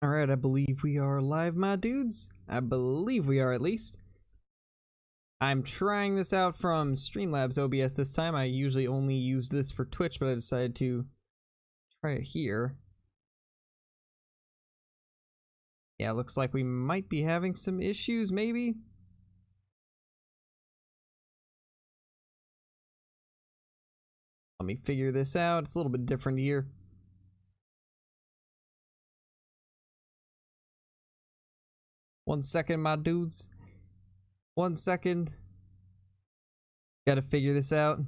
Alright, I believe we are live, my dudes. I believe we are, at least. I'm trying this out from Streamlabs OBS this time. I usually only used this for Twitch, but I decided to try it here. Yeah, looks like we might be having some issues, maybe? Let me figure this out. It's a little bit different here. One second, my dudes. 1 second. Gotta figure this out.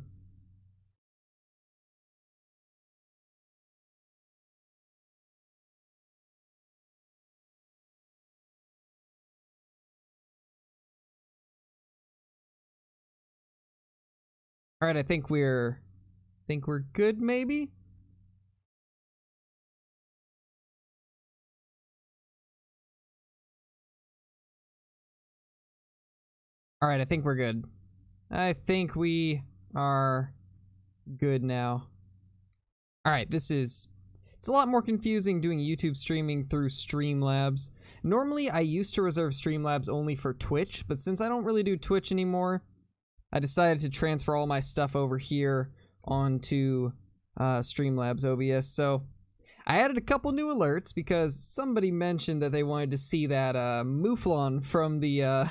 Alright, I think we're good, maybe? Alright, I think we're good. I think we are good now. Alright, it's a lot more confusing doing YouTube streaming through Streamlabs. Normally, I used to reserve Streamlabs only for Twitch, but since I don't really do Twitch anymore, I decided to transfer all my stuff over here onto Streamlabs OBS. So I added a couple new alerts because somebody mentioned that they wanted to see that Mouflon from the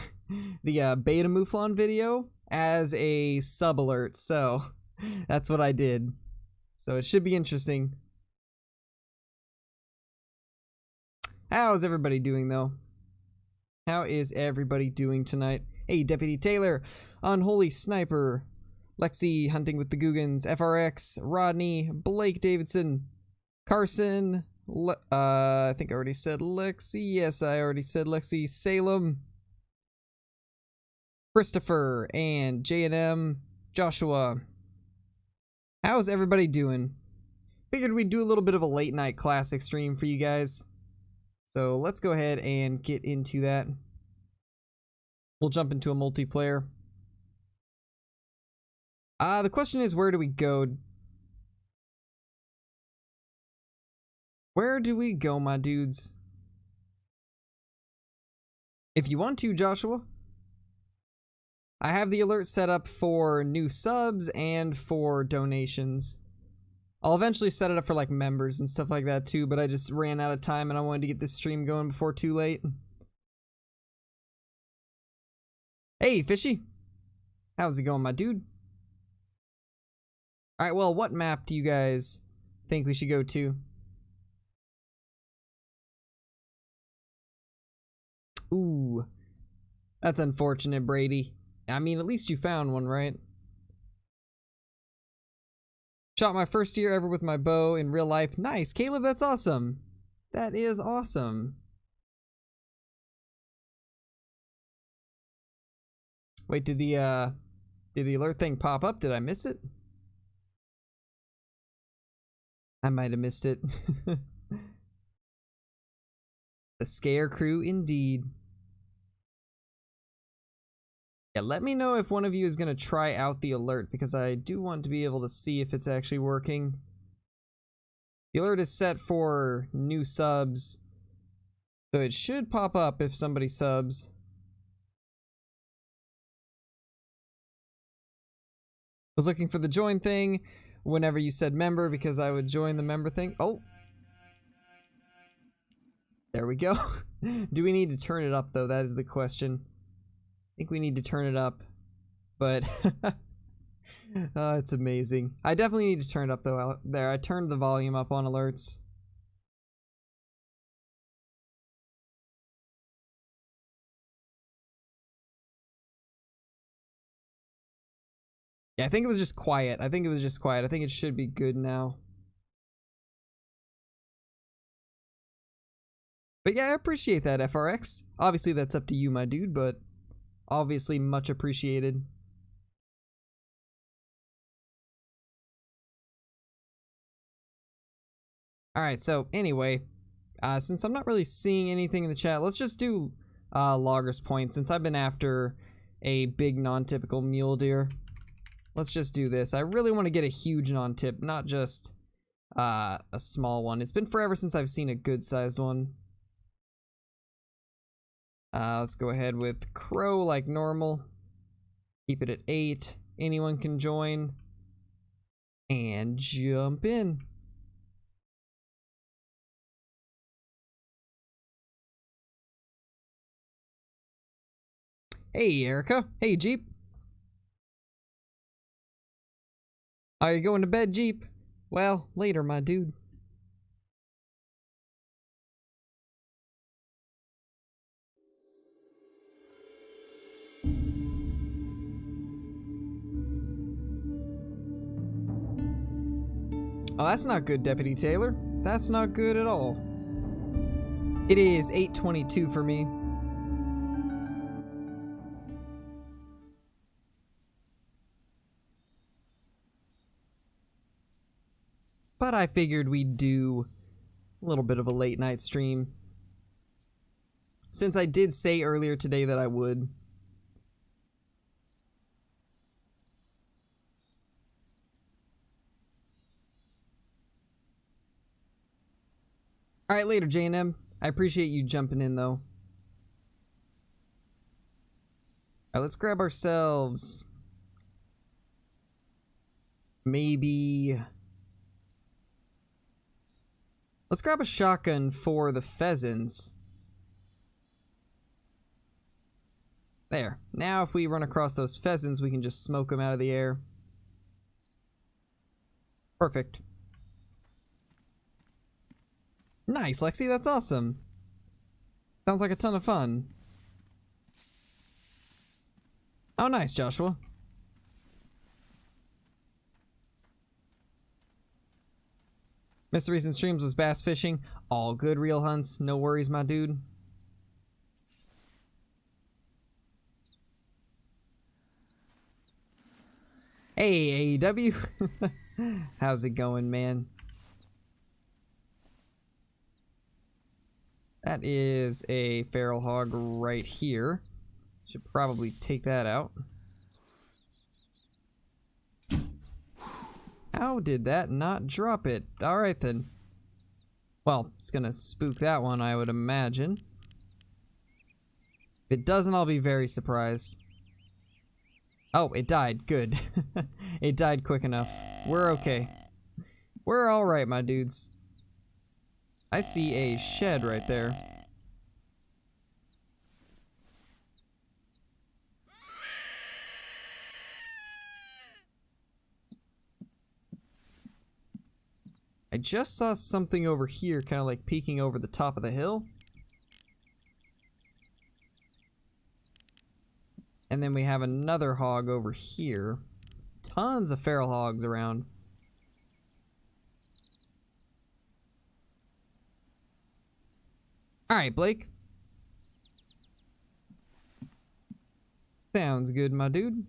beta Mouflon video as a sub alert. So that's what I did. So it should be interesting. How's everybody doing, though? How is everybody doing tonight? Hey, Deputy Taylor, Unholy Sniper, Lexi Hunting with the Googans, FRX, Rodney, Blake Davidson, Carson, I think I already said Lexi. Yes, I already said Lexi. Salem, Christopher, and J&M, Joshua. How's everybody doing? Figured we'd do a little bit of a late night classic stream for you guys. So let's go ahead and get into that. We'll jump into a multiplayer. The question is, where do we go? Where do we go, my dudes? If you want to, Joshua. I have the alert set up for new subs and for donations. I'll eventually set it up for like members and stuff like that too, but I just ran out of time and I wanted to get this stream going before too late. Hey, Fishy. How's it going, my dude? Alright, well, what map do you guys think we should go to? Ooh. That's unfortunate, Brady. I mean, at least you found one, right? Shot my first deer ever with my bow in real life. Nice, Caleb, that's awesome. That is awesome. Wait, did the alert thing pop up? Did I miss it? I might have missed it. The Scare Crew, indeed. Yeah, let me know if one of you is going to try out the alert, because I do want to be able to see if it's actually working. The alert is set for new subs, so it should pop up if somebody subs. I was looking for the join thing whenever you said member, because I would join the member thing. Oh! There we go. Do we need to turn it up, though? That is the question. I think we need to turn it up, but it's amazing. I definitely need to turn it up though. Out there, I turned the volume up on alerts. Yeah, I think it was just quiet. I think it should be good now. But yeah, I appreciate that, FRX. Obviously, that's up to you, my dude, but obviously much appreciated. Alright, so anyway, since I'm not really seeing anything in the chat, let's just do Logger's Point, since I've been after a big non-typical mule deer. Let's just do this. I really want to get a huge non-tip, not just a small one. It's been forever since I've seen a good-sized one. Let's go ahead with crow like normal. Keep it at 8. Anyone can join. And jump in. Hey, Erica. Hey, Jeep. Are you going to bed, Jeep? Well, later, my dude. Oh, that's not good, Deputy Taylor. That's not good at all. It is 8:22 for me. But I figured we'd do a little bit of a late night stream, since I did say earlier today that I would. Alright, later, J&M. I appreciate you jumping in, though. Alright, let's grab ourselves... maybe... let's grab a shotgun for the pheasants. There. Now if we run across those pheasants, we can just smoke them out of the air. Perfect. Nice, Lexi, that's awesome. Sounds like a ton of fun. Oh, nice, Joshua. Missed the recent streams, was bass fishing. All good, Real Hunts. No worries, my dude. Hey, AEW. How's it going, man? That is a feral hog right here. Should probably take that out. How did that not drop it? Alright then. Well, it's gonna spook that one, I would imagine. If it doesn't, I'll be very surprised. Oh, it died. Good. It died quick enough. We're okay. We're alright, my dudes. I see a shed right there. I just saw something over here, kind of like peeking over the top of the hill. And then we have another hog over here. Tons of feral hogs around. Alright, Blake. Sounds good, my dude.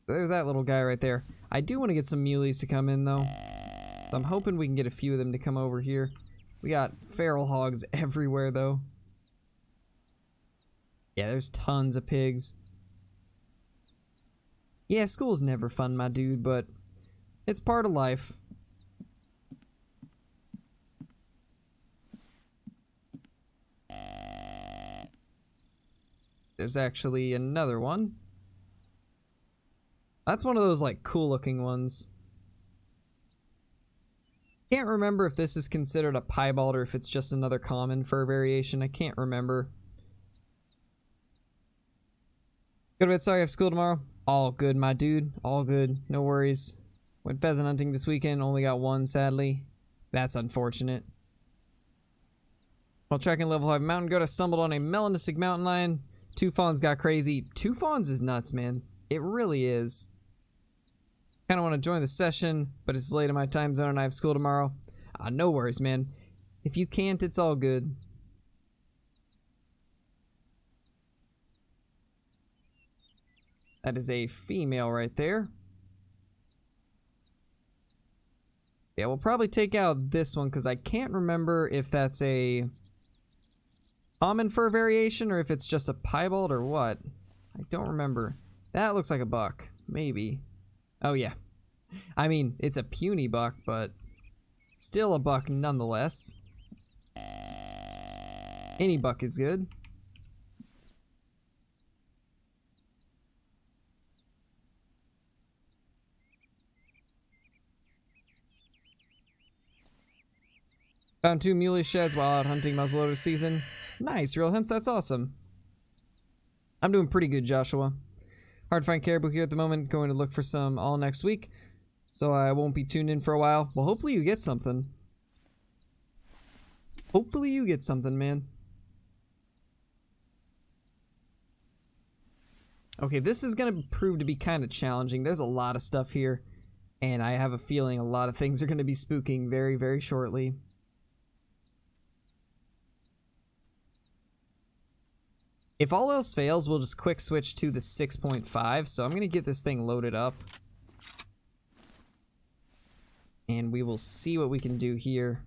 There's that little guy right there. I do want to get some muleys to come in, though. So I'm hoping we can get a few of them to come over here. We got feral hogs everywhere, though. Yeah, there's tons of pigs. Yeah, school's never fun, my dude, but it's part of life. There's actually another one. That's one of those, like, cool-looking ones. Can't remember if this is considered a piebald or if it's just another common fur variation. I can't remember. Go to bed, sorry I have school tomorrow. All good, my dude. All good. No worries. Went pheasant hunting this weekend. Only got one, sadly. That's unfortunate. While trekking level 5 mountain goat, I stumbled on a melanistic mountain lion. 2 fawns got crazy. 2 fawns is nuts, man. It really is. Kind of want to join the session, but it's late in my time zone and I have school tomorrow. No worries, man. If you can't, it's all good. That is a female right there. Yeah, we'll probably take out this one because I can't remember if that's a common fur variation or if it's just a piebald or what. I don't remember. That looks like a buck. Maybe. Oh, yeah. I mean, it's a puny buck, but still a buck nonetheless. Any buck is good. Found 2 muley sheds while out hunting muzzleloader season. Nice, real hunts, that's awesome. I'm doing pretty good, Joshua. Hard to find caribou here at the moment. Going to look for some all next week. So I won't be tuned in for a while. Well, hopefully you get something. Hopefully you get something, man. Okay, this is going to prove to be kind of challenging. There's a lot of stuff here. And I have a feeling a lot of things are going to be spooking very, very shortly. If all else fails, we'll just quick switch to the 6.5. So I'm going to get this thing loaded up. And we will see what we can do here.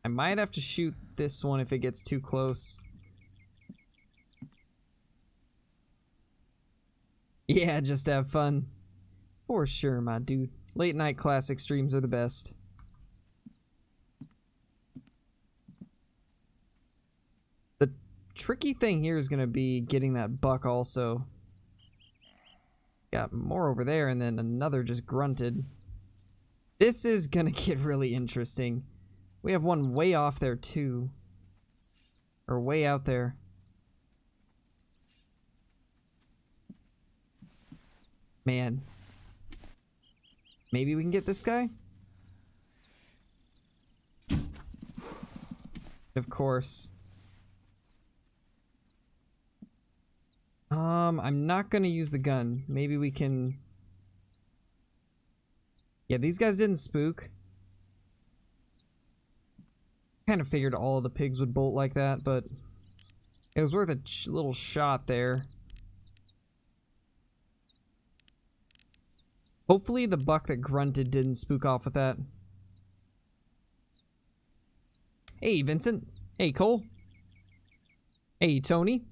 I might have to shoot this one if it gets too close. Yeah, just have fun. For sure, my dude. Late night classic streams are the best. The tricky thing here is going to be getting that buck also. Got more over there and then another just grunted. This is going to get really interesting. We have one way off there too. Or way out there. Man. Maybe we can get this guy? Of course. I'm not gonna use the gun. Maybe we can... Yeah, these guys didn't spook. Kind of figured all of the pigs would bolt like that, but it was worth a little shot there. Hopefully the buck that grunted didn't spook off with that. Hey, Vincent. Hey, Cole. Hey, Tony.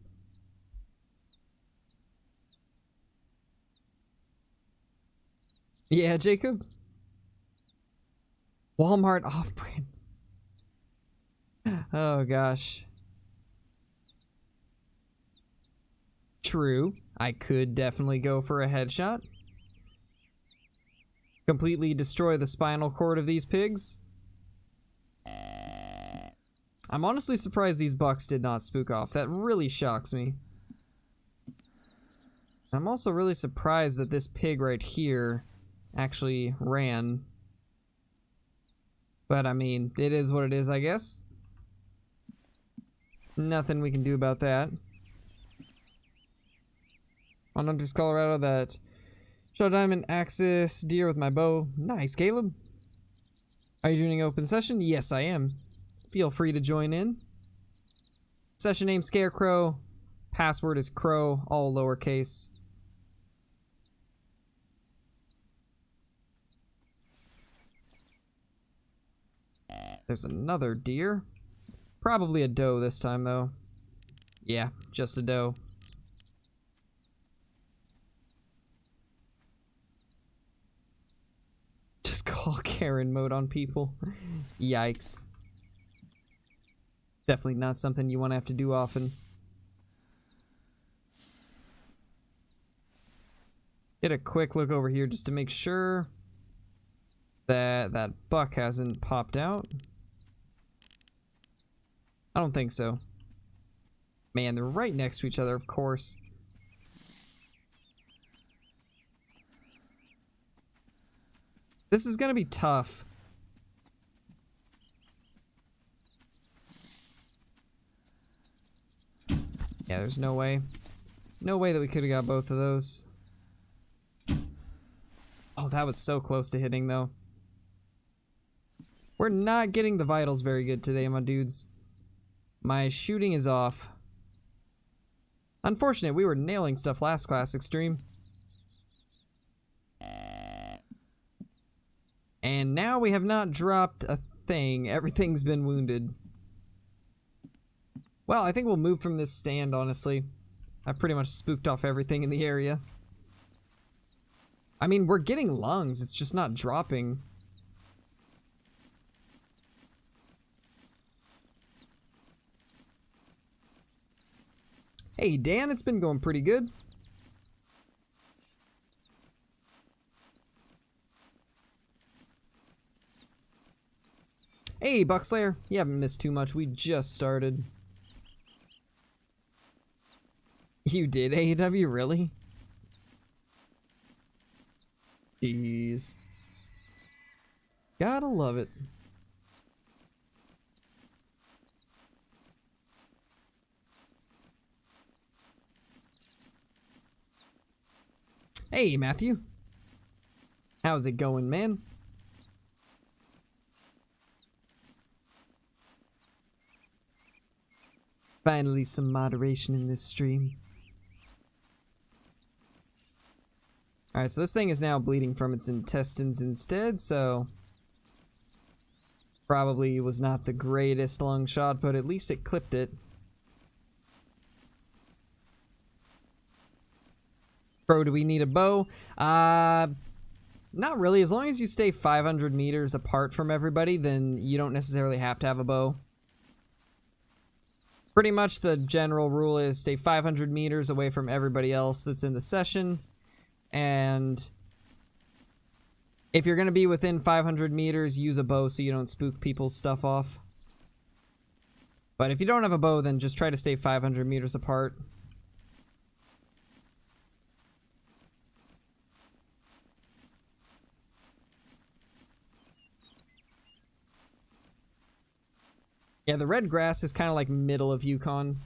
Yeah, Jacob. Walmart off-brand. Oh, gosh. True. I could definitely go for a headshot. Completely destroy the spinal cord of these pigs. I'm honestly surprised these bucks did not spook off. That really shocks me. I'm also really surprised that this pig right here actually ran. But I mean, it is what it is, I guess. Nothing we can do about that. On Hunters, Colorado, that shot diamond axis deer with my bow. Nice, Caleb. Are you doing an open session? Yes, I am. Feel free to join in. Session name Scarecrow. Password is Crow, all lowercase. There's another deer. Probably a doe this time, though. Yeah, just a doe. Just call Karen mode on people. Yikes. Definitely not something you want to have to do often. Get a quick look over here just to make sure that that buck hasn't popped out. I don't think so. Man, they're right next to each other, of course. This is gonna be tough. Yeah, there's no way. No way that we could have got both of those. Oh, that was so close to hitting, though. We're not getting the vitals very good today, my dudes. My shooting is off. Unfortunate, we were nailing stuff last classic stream. And now we have not dropped a thing. Everything's been wounded. Well, I think we'll move from this stand, honestly. I pretty much spooked off everything in the area. I mean, we're getting lungs, it's just not dropping. Hey, Dan, it's been going pretty good. Hey, Buckslayer, you haven't missed too much. We just started. You did, AEW? Really? Jeez. Gotta love it. Hey, Matthew. How's it going, man? Finally, some moderation in this stream. Alright, so this thing is now bleeding from its intestines instead, so... Probably was not the greatest long shot, but at least it clipped it. Bro, do we need a bow? Not really. As long as you stay 500 meters apart from everybody, then you don't necessarily have to have a bow. Pretty much the general rule is stay 500 meters away from everybody else that's in the session. And if you're going to be within 500 meters, use a bow so you don't spook people's stuff off. But if you don't have a bow, then just try to stay 500 meters apart. Yeah, the red grass is kind of like middle of Yukon.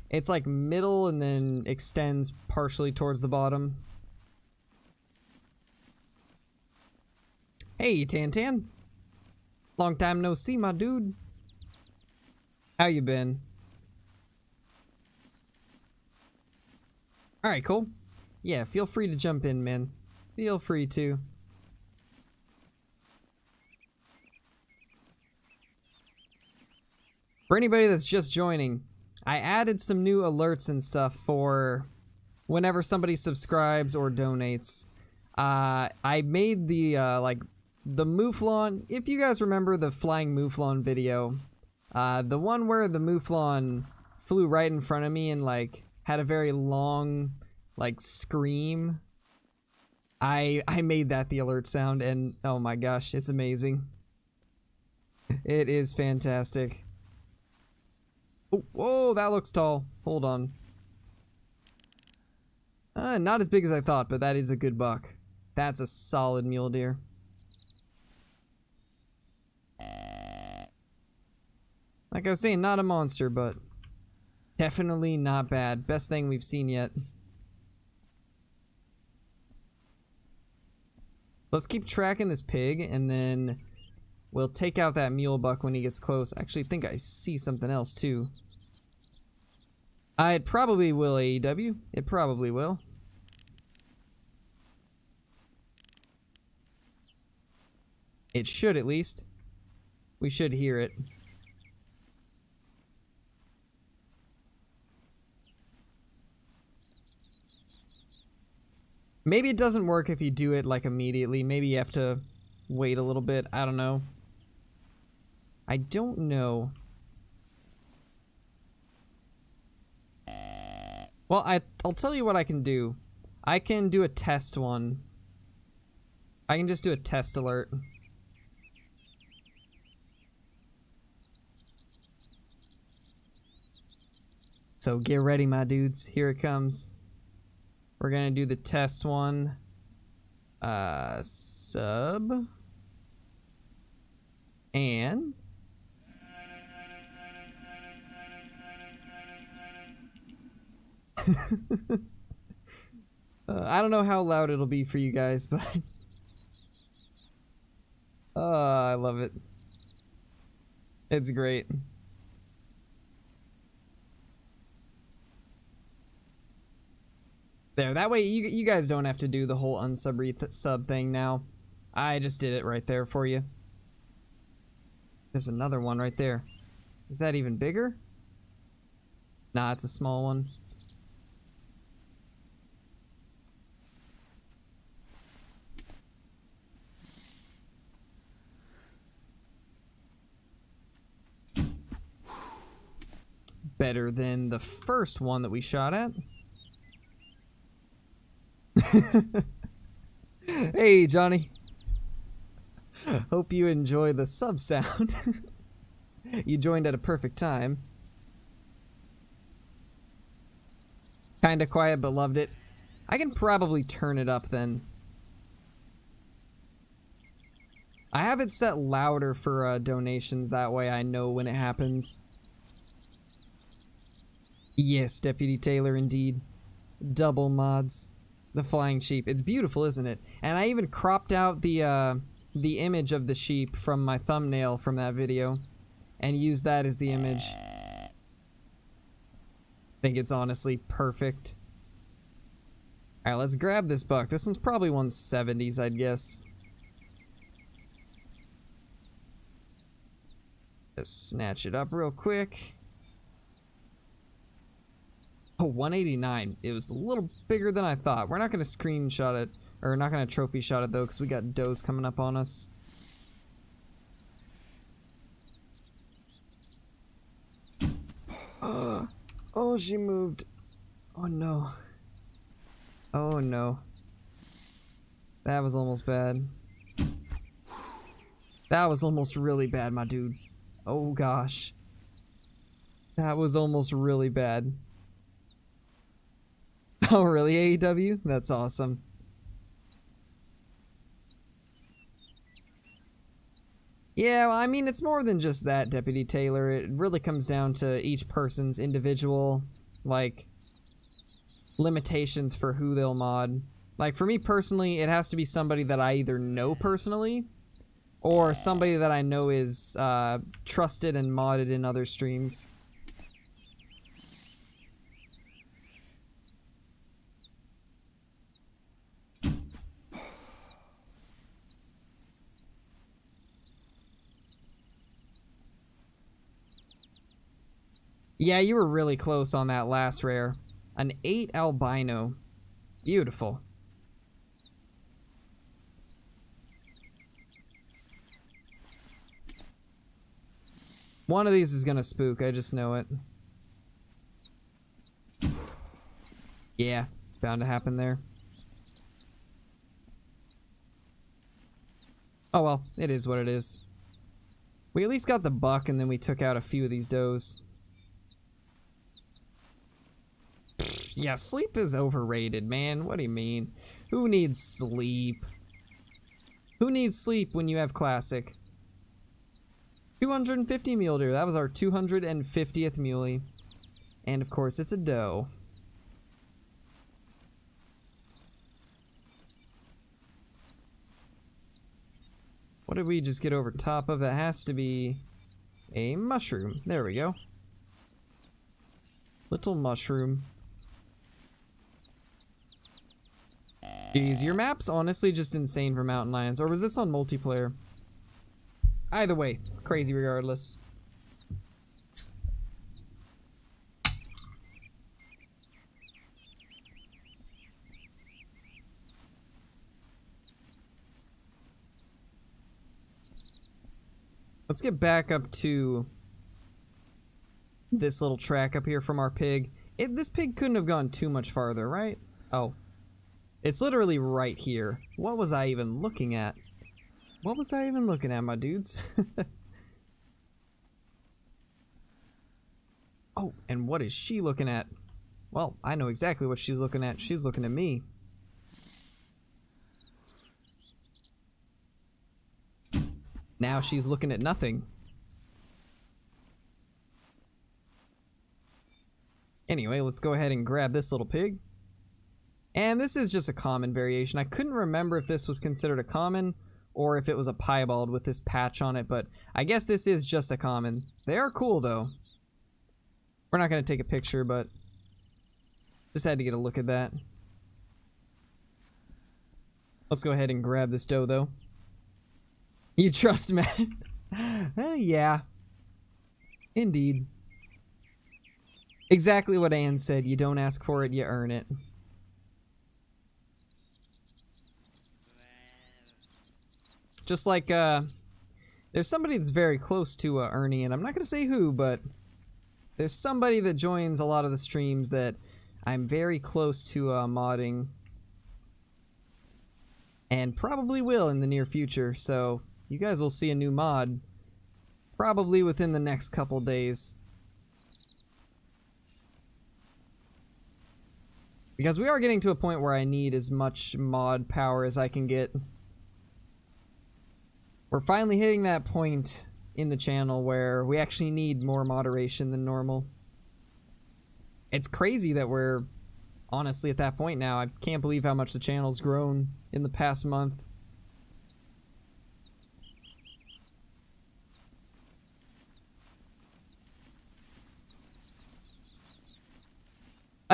It's like middle and then extends partially towards the bottom. Hey, Tantan. Long time no see, my dude. How you been? Alright, cool. Yeah, feel free to jump in, man. Feel free to. For anybody that's just joining, I added some new alerts and stuff for whenever somebody subscribes or donates. I made the, the Mouflon, if you guys remember the flying Mouflon video, the one where the Mouflon flew right in front of me and, like, had a very long, like, scream. I made that the alert sound, and oh my gosh, it's amazing. It is fantastic. Oh, whoa, that looks tall. Hold on. Not as big as I thought, but that is a good buck. That's a solid mule deer. Like I was saying, not a monster, but definitely not bad. Best thing we've seen yet. Let's keep tracking this pig, and then we'll take out that mule buck when he gets close. I actually think I see something else, too. It probably will, AEW. It probably will. It should, at least. We should hear it. Maybe it doesn't work if you do it, like, immediately. Maybe you have to wait a little bit. I don't know. I don't know. Well, I'll tell you what I can do. I can do a test one. I can just do a test alert. So get ready, my dudes. Here it comes. We're gonna do the test one. Sub. And... I don't know how loud it'll be for you guys, but... I love it. It's great. There, that way you guys don't have to do the whole unsub sub thing now. I just did it right there for you. There's another one right there. Is that even bigger? Nah, it's a small one. better than the first one that we shot at. Hey, Johnny. Hope you enjoy the sub sound. You joined at a perfect time. Kinda quiet, but loved it. I can probably turn it up then. I have it set louder for donations, that way I know when it happens. Yes, Deputy Taylor, indeed. Double mods. The flying sheep. It's beautiful, isn't it? And I even cropped out the image of the sheep from my thumbnail from that video and used that as the image. I think it's honestly perfect. Alright, let's grab this buck. This one's probably 170s, I'd guess. Just snatch it up real quick. Oh, 189. It was a little bigger than I thought. We're not going to screenshot it, or not going to trophy shot it though, because we got does coming up on us. Oh, she moved. Oh no. Oh no. That was almost bad. That was almost really bad, my dudes. Oh gosh. That was almost really bad. Oh really, AEW? That's awesome. Yeah, well, I mean, it's more than just that, Deputy Taylor. It really comes down to each person's individual, like, limitations for who they'll mod. Like, for me personally, it has to be somebody that I either know personally, or somebody that I know is trusted and modded in other streams. Yeah, you were really close on that last rare. An 8 albino. Beautiful. One of these is gonna spook, I just know it. Yeah, it's bound to happen there. Oh well, it is what it is. We at least got the buck, and then we took out a few of these does. Yeah, sleep is overrated, man. What do you mean? Who needs sleep? Who needs sleep when you have classic? 250 mule deer. That was our 250th muley. And of course, it's a doe. What did we just get over top of? That has to be a mushroom. There we go. Little mushroom. Jeez, your map's honestly just insane for mountain lions. Or was this on multiplayer? Either way, crazy regardless. Let's get back up to this little track up here from our pig. This pig couldn't have gone too much farther, right? Oh. It's literally right here. What was I even looking at? What was I even looking at, my dudes? Oh, and what is she looking at? Well, I know exactly what she's looking at. She's looking at me. Now she's looking at nothing. Anyway, let's go ahead and grab this little pig. And this is just a common variation. I couldn't remember if this was considered a common or if it was a piebald with this patch on it, but I guess this is just a common. They are cool though. We're not going to take a picture, but just had to get a look at that. Let's go ahead and grab this doe though. You trust Matt? Yeah. Indeed. Exactly what Anne said. You don't ask for it, you earn it. Just like, there's somebody that's very close to Ernie, and I'm not going to say who, but there's somebody that joins a lot of the streams that I'm very close to modding. And probably will in the near future, so you guys will see a new mod probably within the next couple days. Because we are getting to a point where I need as much mod power as I can get. We're finally hitting that point in the channel where we actually need more moderation than normal. It's crazy that we're honestly at that point now. I can't believe how much the channel's grown in the past month.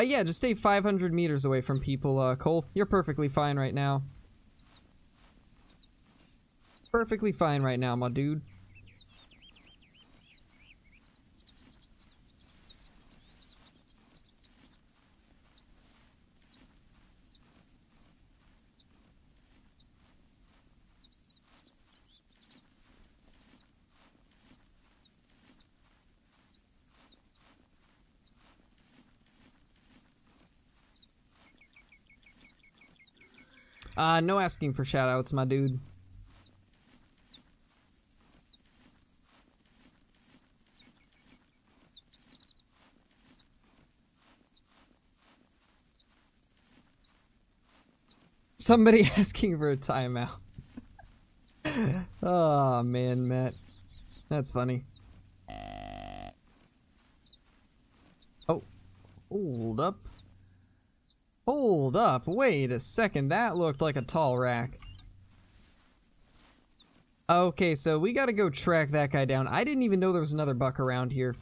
Yeah, just stay 500 meters away from people, Cole. You're perfectly fine right now. Perfectly fine right now, my dude. No asking for shoutouts, my dude. Somebody asking for a timeout. Oh man, Matt. That's funny. Oh, hold up. Hold up, wait a second, that looked like a tall rack. Okay, so we gotta go track that guy down. I didn't even know there was another buck around here.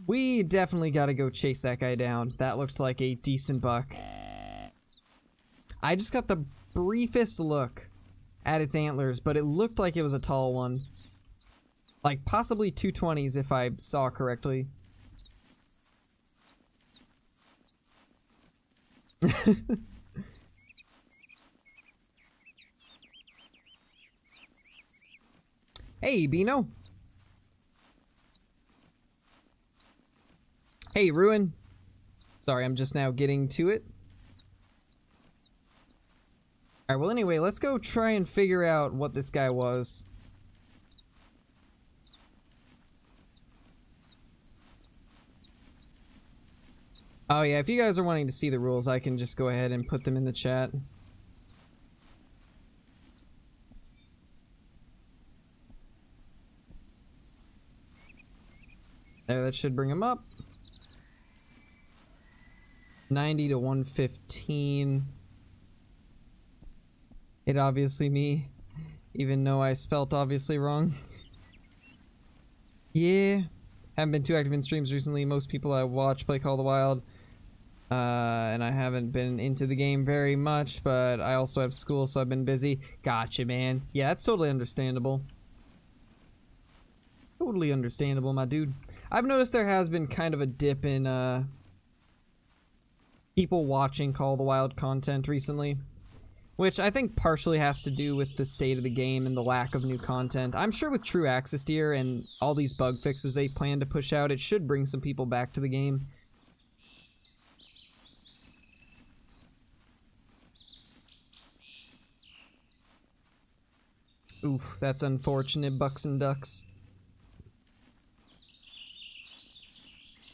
We definitely gotta go chase that guy down. That looked like a decent buck. I just got the briefest look at its antlers, but it looked like it was a tall one. Like, possibly 220s if I saw correctly. Hey, Bino. Hey, Ruin. Sorry, I'm just now getting to it. Alright, well anyway, let's go try and figure out what this guy was. Oh yeah, if you guys are wanting to see the rules, I can just go ahead and put them in the chat. There, that should bring them up. 90 to 115. It obviously me, even though I spelt obviously wrong. Yeah, haven't been too active in streams recently. Most people I watch play Call of the Wild. And I haven't been into the game very much, but I also have school, so I've been busy. Gotcha, man. Yeah, that's totally understandable. Totally understandable, my dude. I've noticed there has been kind of a dip in, people watching Call of the Wild content recently. Which I think partially has to do with the state of the game and the lack of new content. I'm sure with True Access Deer and all these bug fixes they plan to push out, it should bring some people back to the game. Oof, that's unfortunate, Bucks and Ducks.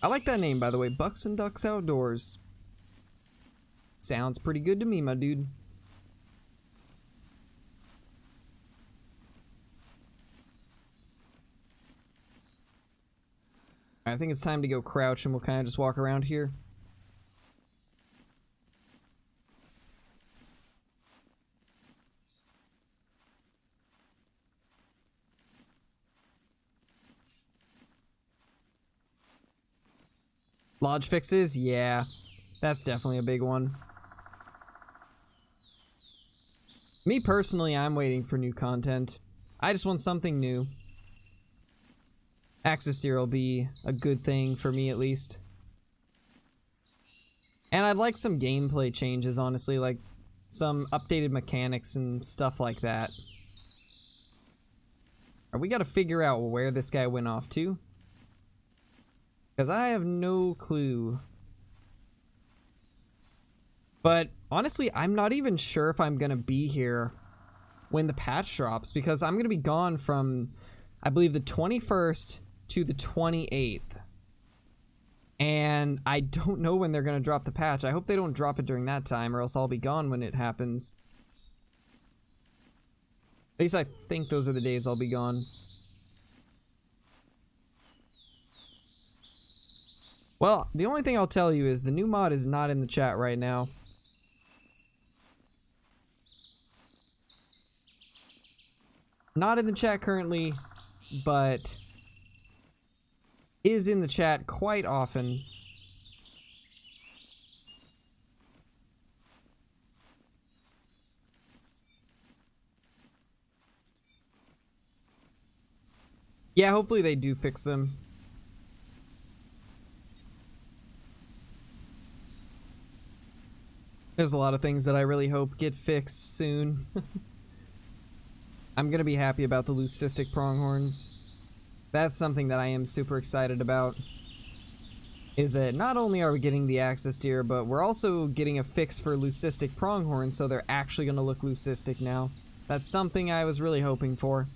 I like that name, by the way, Bucks and Ducks Outdoors. Sounds pretty good to me, my dude. I think it's time to go crouch and we'll kind of just walk around here. Lodge fixes? Yeah, that's definitely a big one. Me personally, I'm waiting for new content. I just want something new. Access Deer will be a good thing for me at least. And I'd like some gameplay changes, honestly, like some updated mechanics and stuff like that. We gotta figure out where this guy went off to. Because I have no clue. But honestly, I'm not even sure if I'm going to be here when the patch drops, because I'm going to be gone from, I believe, the 21st to the 28th. And I don't know when they're going to drop the patch. I hope they don't drop it during that time, or else I'll be gone when it happens. At least I think those are the days I'll be gone. Well, the only thing I'll tell you is the new mod is not in the chat right now. Not in the chat currently, but is in the chat quite often. Yeah, hopefully they do fix them. There's a lot of things that I really hope get fixed soon. I'm gonna be happy about the leucistic pronghorns. That's something that I am super excited about. Is that not only are we getting the Axis Deer, but we're also getting a fix for leucistic pronghorns, so they're actually gonna look leucistic now. That's something I was really hoping for.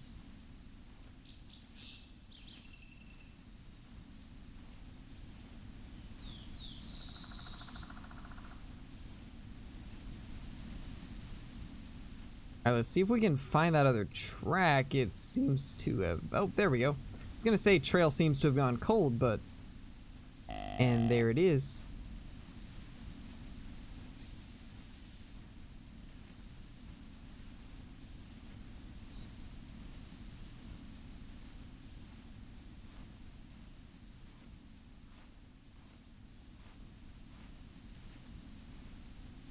Alright, let's see if we can find that other track. It seems to have... Oh, there we go. I was gonna say trail seems to have gone cold, but... And there it is.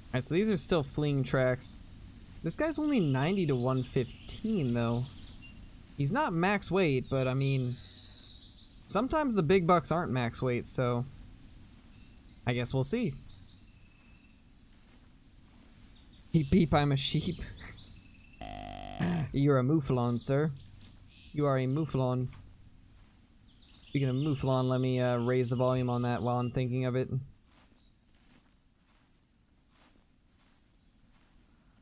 Alright, so these are still fleeing tracks. This guy's only 90 to 115, though. He's not max weight, but I mean... Sometimes the big bucks aren't max weight, so... I guess we'll see. Beep beep, I'm a sheep. You're a mouflon, sir. You are a mouflon. Speaking of mouflon, let me raise the volume on that while I'm thinking of it.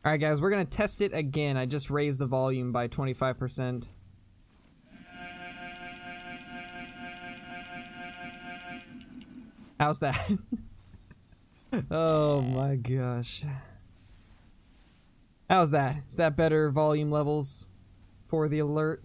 Alright guys, we're gonna test it again. I just raised the volume by 25%. How's that? Oh my gosh. How's that? Is that better volume levels for the alert?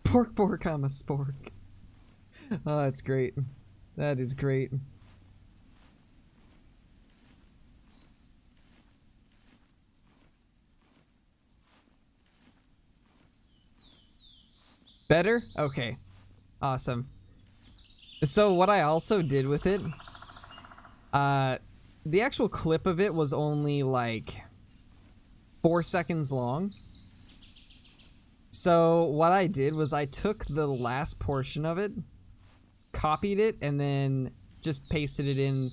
Pork, pork, I'm a spork. Oh, that's great. That is great. Better? Okay. Awesome. So what I also did with it, the actual clip of it was only like 4 seconds long. So what I did was I took the last portion of it, copied it, and then just pasted it in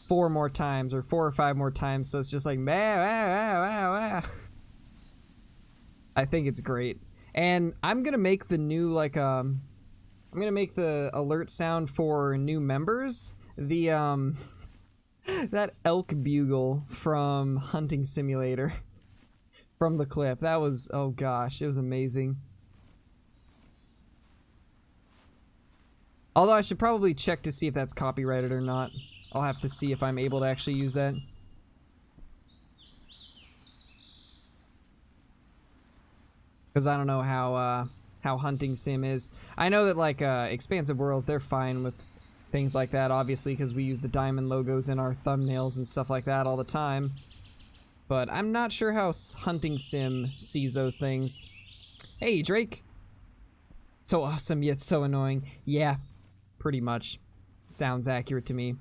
4 more times, or 4 or 5 more times, so it's just like I think it's great. And I'm gonna make the new, like, I'm gonna make the alert sound for new members. The, that elk bugle from Hunting Simulator. From the clip. That was, oh gosh, it was amazing. Although I should probably check to see if that's copyrighted or not. I'll have to see if I'm able to actually use that. Because I don't know how Hunting Sim is. I know that, like, Expansive Worlds, they're fine with things like that, obviously, because we use the diamond logos in our thumbnails and stuff like that all the time. But I'm not sure how Hunting Sim sees those things. Hey, Drake! So awesome, yet so annoying. Yeah, pretty much. Sounds accurate to me.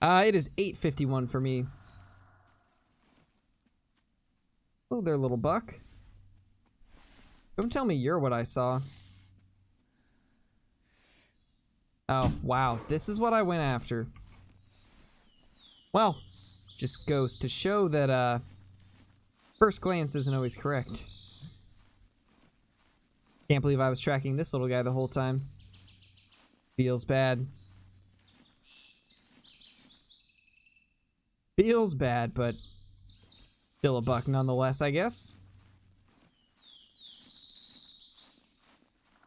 It is 8:51 for me. Oh, there, little buck. Don't tell me you're what I saw. Oh, wow. This is what I went after. Well, just goes to show that, first glance isn't always correct. Can't believe I was tracking this little guy the whole time. Feels bad. Feels bad, but still a buck nonetheless, I guess.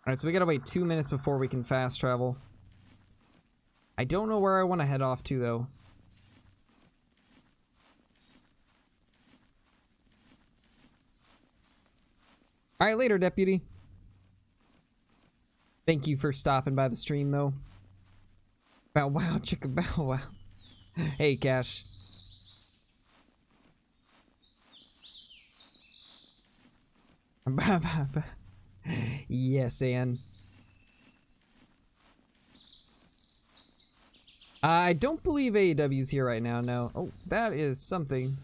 Alright, so we gotta wait 2 minutes before we can fast travel. I don't know where I want to head off to, though. Alright, later, deputy. Thank you for stopping by the stream, though. Bow wow, chicka bow wow. Hey, Cash. Yes, Ann. I don't believe AEW's here right now, no. Oh, that is something.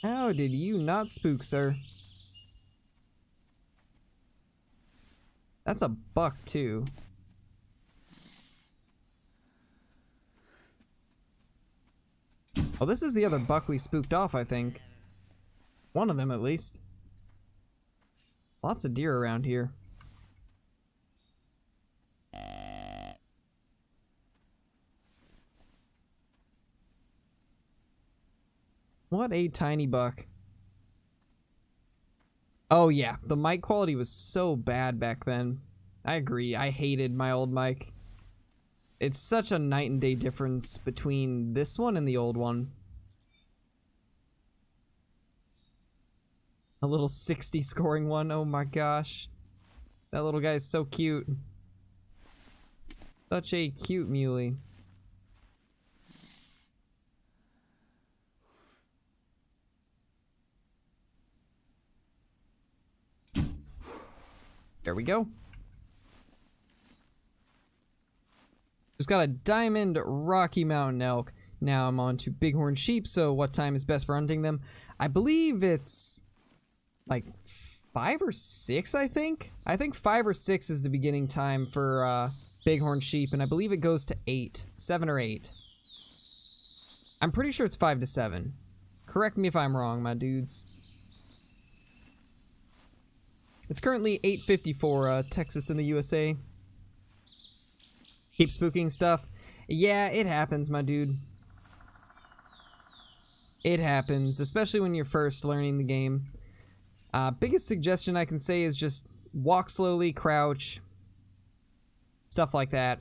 How did you not spook, sir? That's a buck, too. Oh, this is the other buck we spooked off, I think. One of them, at least. Lots of deer around here. What a tiny buck. Oh yeah, the mic quality was so bad back then. I agree, I hated my old mic. It's such a night and day difference between this one and the old one. A little 60 scoring one, oh my gosh. That little guy is so cute. Such a cute muley. There we go. Just got a diamond Rocky Mountain elk. Now I'm on to bighorn sheep, so what time is best for hunting them? I believe it's like 5 or 6, I think? I think 5 or 6 is the beginning time for bighorn sheep, and I believe it goes to 8. 7 or 8. I'm pretty sure it's 5 to 7. Correct me if I'm wrong, my dudes. It's currently 8:54, Texas in the USA. Keep spooking stuff. Yeah, it happens, my dude. It happens, especially when you're first learning the game. Biggest suggestion I can say is just walk slowly, crouch, stuff like that.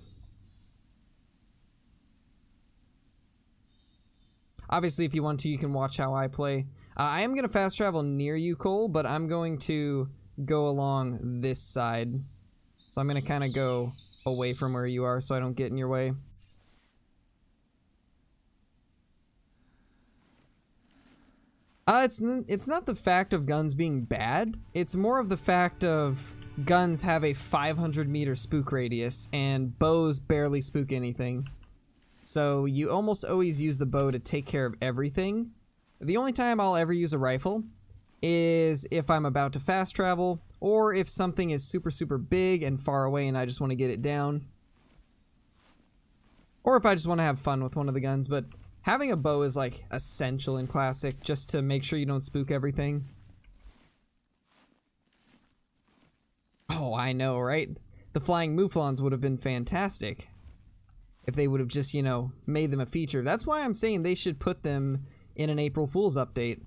Obviously, if you want to, you can watch how I play. I am going to fast travel near you, Cole, but I'm going to go along this side. So I'm going to kind of go away from where you are so I don't get in your way. It's not the fact of guns being bad. It's more of the fact of guns have a 500-meter spook radius, and bows barely spook anything. So you almost always use the bow to take care of everything. The only time I'll ever use a rifle is if I'm about to fast travel, or if something is super, super big and far away and I just want to get it down. Or if I just want to have fun with one of the guns, but having a bow is like essential in Classic just to make sure you don't spook everything. Oh, I know, right? The flying mouflons would have been fantastic if they would have just, you know, made them a feature. That's why I'm saying they should put them in an April Fool's update.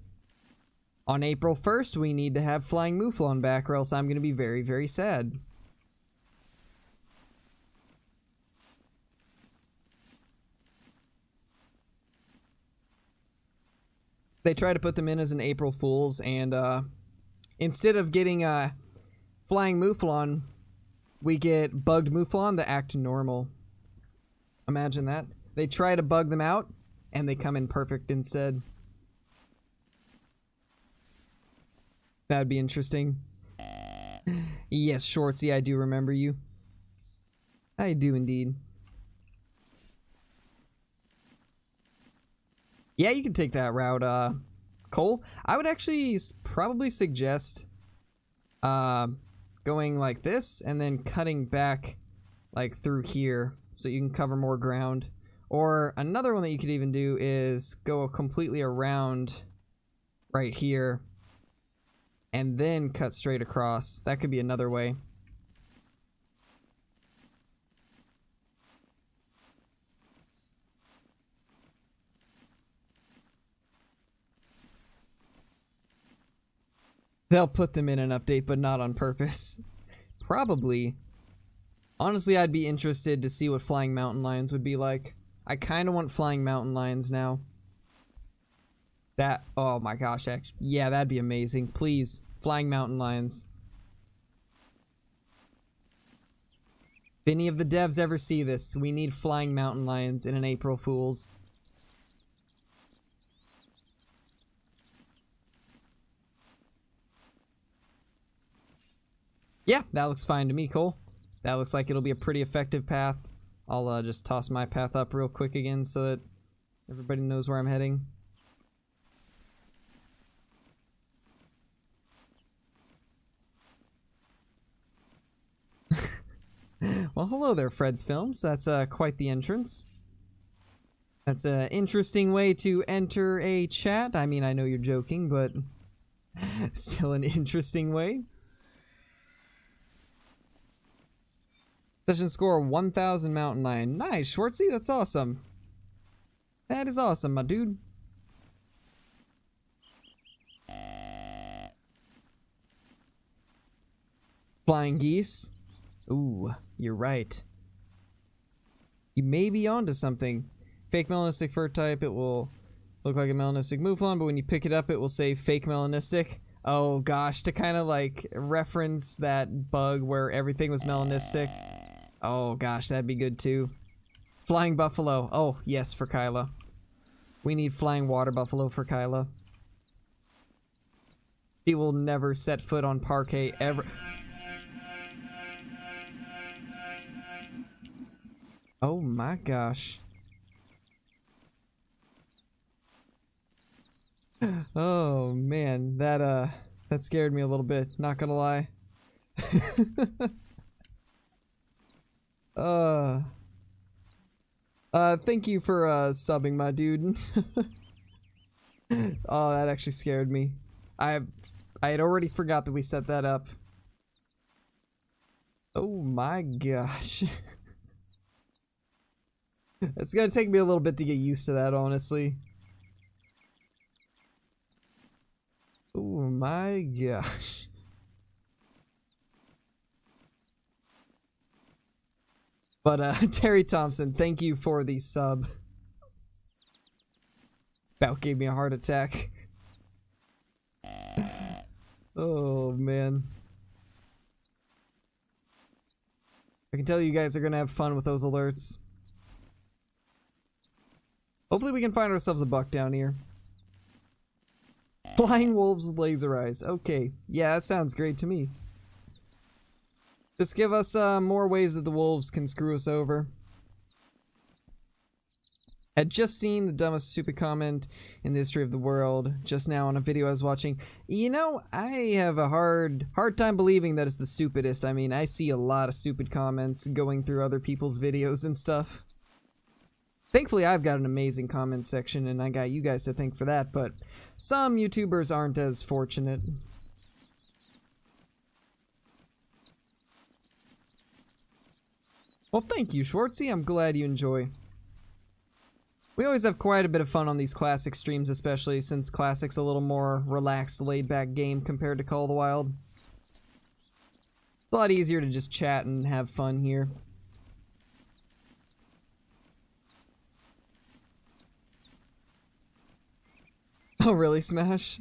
On April 1st, we need to have Flying Mouflon back, or else I'm going to be very, very sad. They try to put them in as an April Fool's, and instead of getting Flying Mouflon, we get Bugged Mouflon that act normal. Imagine that. They try to bug them out, and they come in perfect instead. That would be interesting. Yes, Shortsy, I do remember you. I do indeed. Yeah, you can take that route, Cole. I would actually probably suggest going like this and then cutting back like through here so you can cover more ground. Or another one that you could even do is go completely around right here and then cut straight across. That could be another way. They'll put them in an update, but not on purpose. Probably. Honestly, I'd be interested to see what flying mountain lions would be like. I kind of want flying mountain lions now. That, oh my gosh, actually, yeah, that'd be amazing. Please, flying mountain lions. If any of the devs ever see this, we need flying mountain lions in an April Fool's. Yeah, that looks fine to me, Cole. That looks like it'll be a pretty effective path. I'll just toss my path up real quick again so that everybody knows where I'm heading. Well, hello there, Fred's Films. That's quite the entrance. That's an interesting way to enter a chat. I mean, I know you're joking, but still an interesting way. Session score 1000 mountain lion. Nice, Schwartzy, that's awesome. That is awesome, my dude. Flying geese. Ooh, you're right. You may be onto something. Fake melanistic fur type, it will look like a melanistic mouflon, but when you pick it up, it will say fake melanistic. Oh gosh, to kind of like reference that bug where everything was melanistic. Oh gosh, that'd be good too. Flying buffalo. Oh, yes, for Kyla. We need flying water buffalo for Kyla. She will never set foot on parquet ever. Oh my gosh. Oh man, that scared me a little bit, not gonna lie. Thank you for subbing, my dude. Oh, that actually scared me. I had already forgot that we set that up. Oh my gosh. It's gonna take me a little bit to get used to that, honestly. Oh my gosh. But Terry Thompson, thank you for the sub. About gave me a heart attack. Oh man. I can tell you guys are gonna have fun with those alerts. Hopefully we can find ourselves a buck down here. Flying wolves with laser eyes. Okay. Yeah, that sounds great to me. Just give us more ways that the wolves can screw us over. Had just seen the dumbest stupid comment in the history of the world just now on a video I was watching. You know, I have a hard time believing that it's the stupidest. I mean, I see a lot of stupid comments going through other people's videos and stuff. Thankfully, I've got an amazing comment section and I got you guys to thank for that, but some YouTubers aren't as fortunate. Well, thank you, Schwartzy. I'm glad you enjoy. We always have quite a bit of fun on these classic streams, especially since Classic's a little more relaxed, laid-back game compared to Call of the Wild. It's a lot easier to just chat and have fun here. Oh, really, Smash?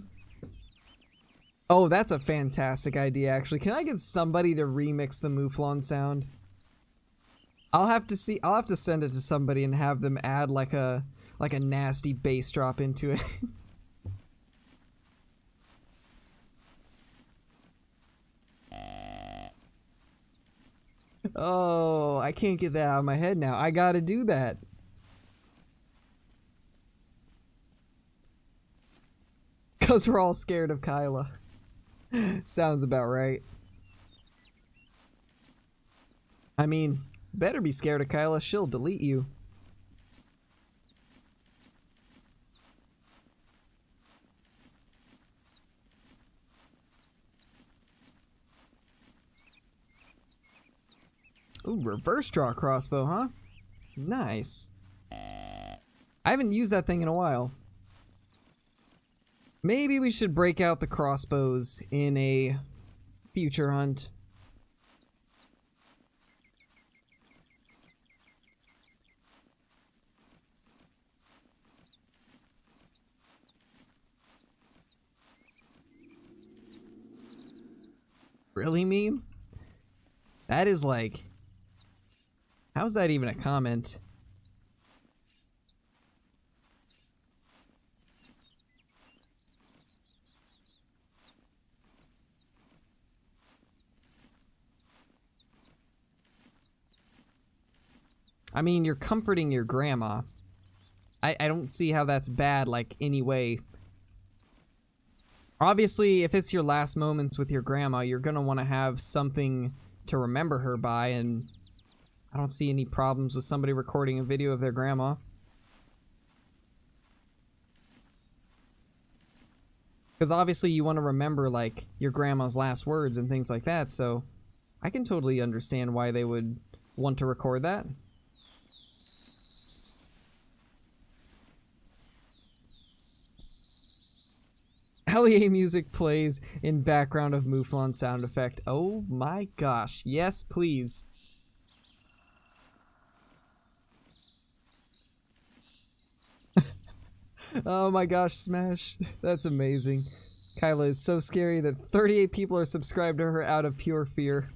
Oh, that's a fantastic idea, actually. Can I get somebody to remix the Mouflon sound? I'll have to send it to somebody and have them add like a nasty bass drop into it. Oh, I can't get that out of my head now. I gotta do that. Because we're all scared of Kyla. Sounds about right. I mean, better be scared of Kyla. She'll delete you. Ooh, reverse draw crossbow, huh? Nice. I haven't used that thing in a while. Maybe we should break out the crossbows in a future hunt. Really, meme? That is like... How's that even a comment? I mean, you're comforting your grandma. I don't see how that's bad, like, anyway. Obviously, if it's your last moments with your grandma, you're gonna want to have something to remember her by, and I don't see any problems with somebody recording a video of their grandma. Because obviously you want to remember, like, your grandma's last words and things like that, so I can totally understand why they would want to record that. LEA music plays in background of Mouflon sound effect. Oh my gosh. Yes, please. Oh my gosh, Smash. That's amazing. Kyla is so scary that 38 people are subscribed to her out of pure fear.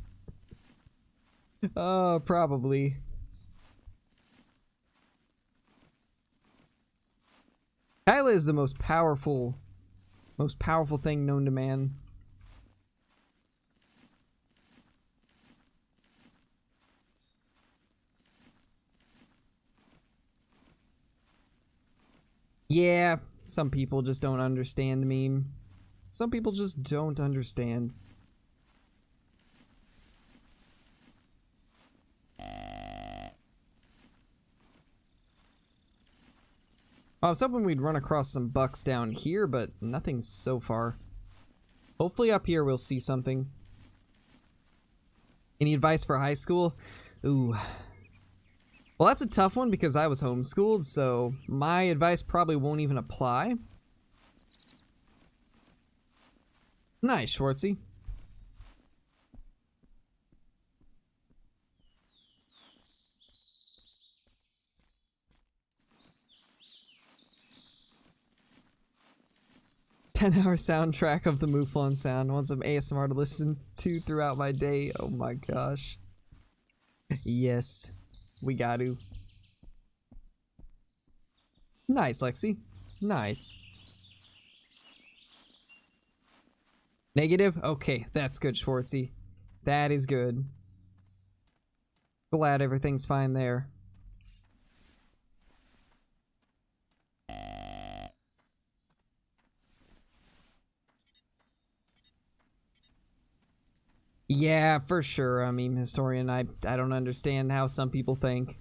Oh, probably. Kyla is the most powerful thing known to man. Yeah, some people just don't understand meme. Some people just don't understand. I was hoping we'd run across some bucks down here, but nothing so far. Hopefully up here we'll see something. Any advice for high school? Ooh. Well, that's a tough one because I was homeschooled, so my advice probably won't even apply. Nice, Schwartzy. $10-hour soundtrack of the Mouflon sound. I want some ASMR to listen to throughout my day. Oh my gosh. Yes, we got to. Nice, Lexi. Nice. Negative? Okay, that's good, Schwartzy. That is good. Glad everything's fine there. Yeah, for sure. I mean, historian, I don't understand how some people think.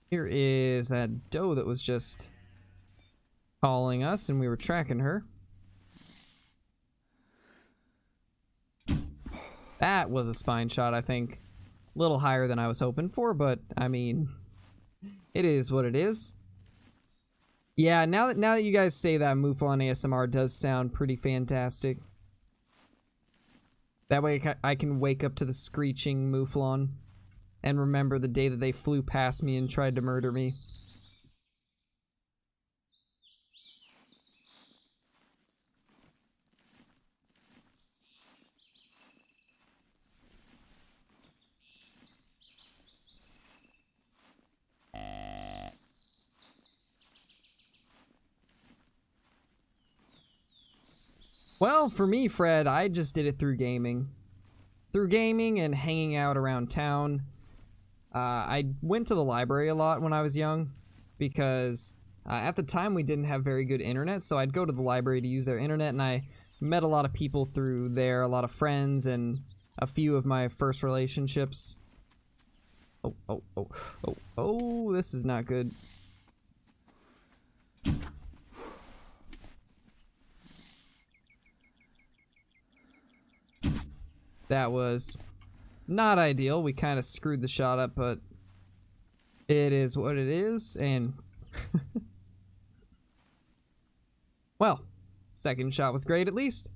Here is that doe that was just calling us and we were tracking her. That was a spine shot, I think. A little higher than I was hoping for, but I mean, it is what it is. Yeah, now that you guys say that, Mouflon ASMR does sound pretty fantastic. That way I can wake up to the screeching Mouflon and remember the day that they flew past me and tried to murder me. Well, for me, Fred, I just did it through gaming. Through gaming and hanging out around town. I went to the library a lot when I was young because at the time we didn't have very good internet, so I'd go to the library to use their internet, and I met a lot of people through there, a lot of friends, and a few of my first relationships. Oh, this is not good. That was not ideal. We kind of screwed the shot up, but it is what it is, and well, second shot was great at least.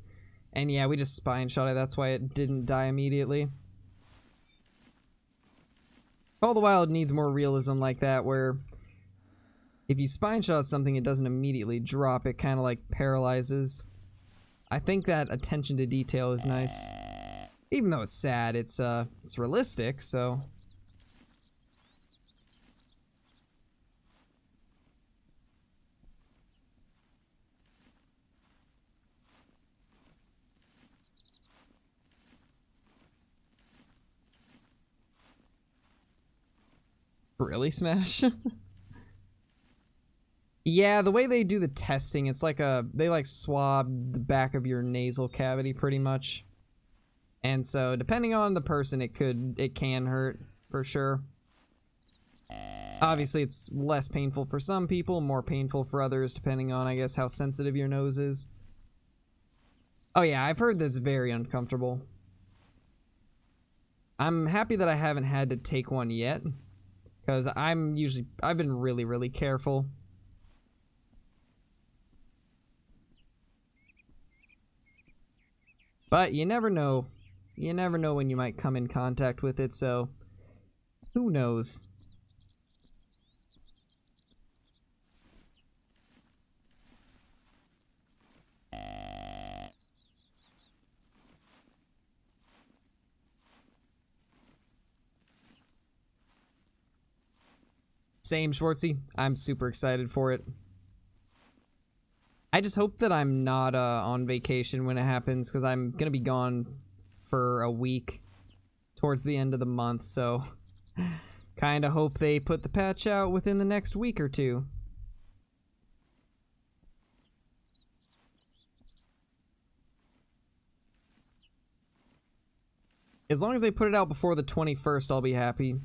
And yeah, we just spine shot it, that's why it didn't die immediately. Call of the Wild needs more realism like that, where if you spine shot something, it doesn't immediately drop, it kind of like paralyzes. I think that attention to detail is nice. Even though it's sad, it's realistic, so. Really, Smash? Yeah, the way they do the testing, it's like they like swab the back of your nasal cavity pretty much. And so depending on the person, it can hurt for sure. Obviously it's less painful for some people, more painful for others, depending on, I guess, how sensitive your nose is. Oh yeah, I've heard that's very uncomfortable. I'm happy that I haven't had to take one yet, because I've been really, really careful. But you never know. You never know when you might come in contact with it, so who knows? Same, Schwartzy. I'm super excited for it. I just hope that I'm not on vacation when it happens, because I'm going to be gone for a week towards the end of the month, so kind of hope they put the patch out within the next week or two. As long as they put it out before the 21st, I'll be happy.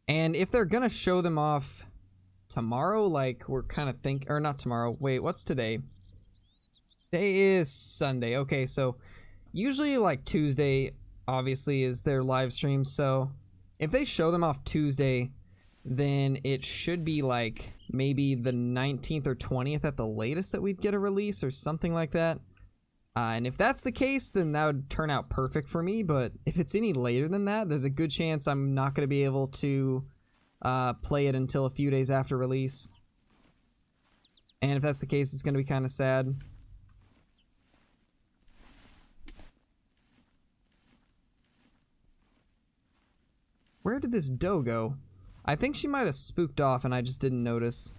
And if they're gonna show them off tomorrow, like we're kind of or not tomorrow, wait, what's today? Today is Sunday. Okay, so usually like Tuesday obviously is their live stream, so if they show them off Tuesday, then it should be like maybe the 19th or 20th at the latest that we'd get a release or something like that. And if that's the case, then that would turn out perfect for me, but if it's any later than that, there's a good chance I'm not going to be able to play it until a few days after release. And if that's the case, it's going to be kind of sad. Where did this doe go? I think she might have spooked off and I just didn't notice.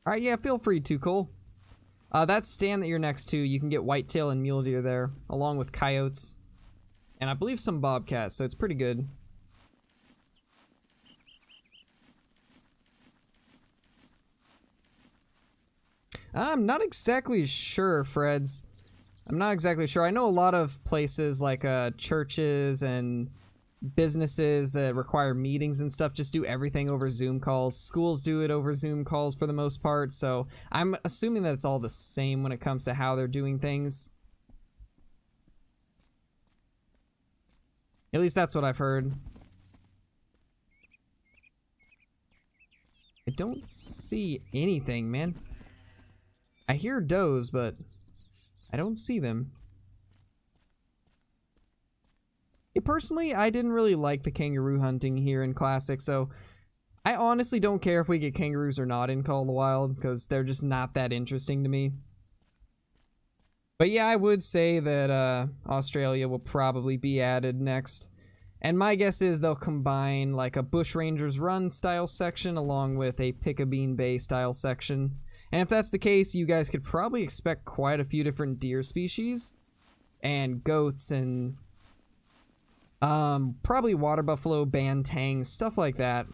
Alright, yeah, feel free to, Cole. That stand that you're next to, you can get whitetail and mule deer there, along with coyotes. And I believe some bobcats, so it's pretty good. I'm not exactly sure, Freds. I'm not exactly sure. I know a lot of places like churches and businesses that require meetings and stuff just do everything over Zoom calls. Schools do it over Zoom calls for the most part, so I'm assuming that it's all the same when it comes to how they're doing things. At least that's what I've heard. I don't see anything, man. I hear does, but I don't see them. Personally, I didn't really like the kangaroo hunting here in Classic, so I honestly don't care if we get kangaroos or not in Call of the Wild, because they're just not that interesting to me. But yeah, I would say that Australia will probably be added next. And my guess is they'll combine like a Bushrangers Run style section along with a Pick-a-Bean Bay style section. And if that's the case, you guys could probably expect quite a few different deer species and goats and probably water buffalo, bantang, stuff like that.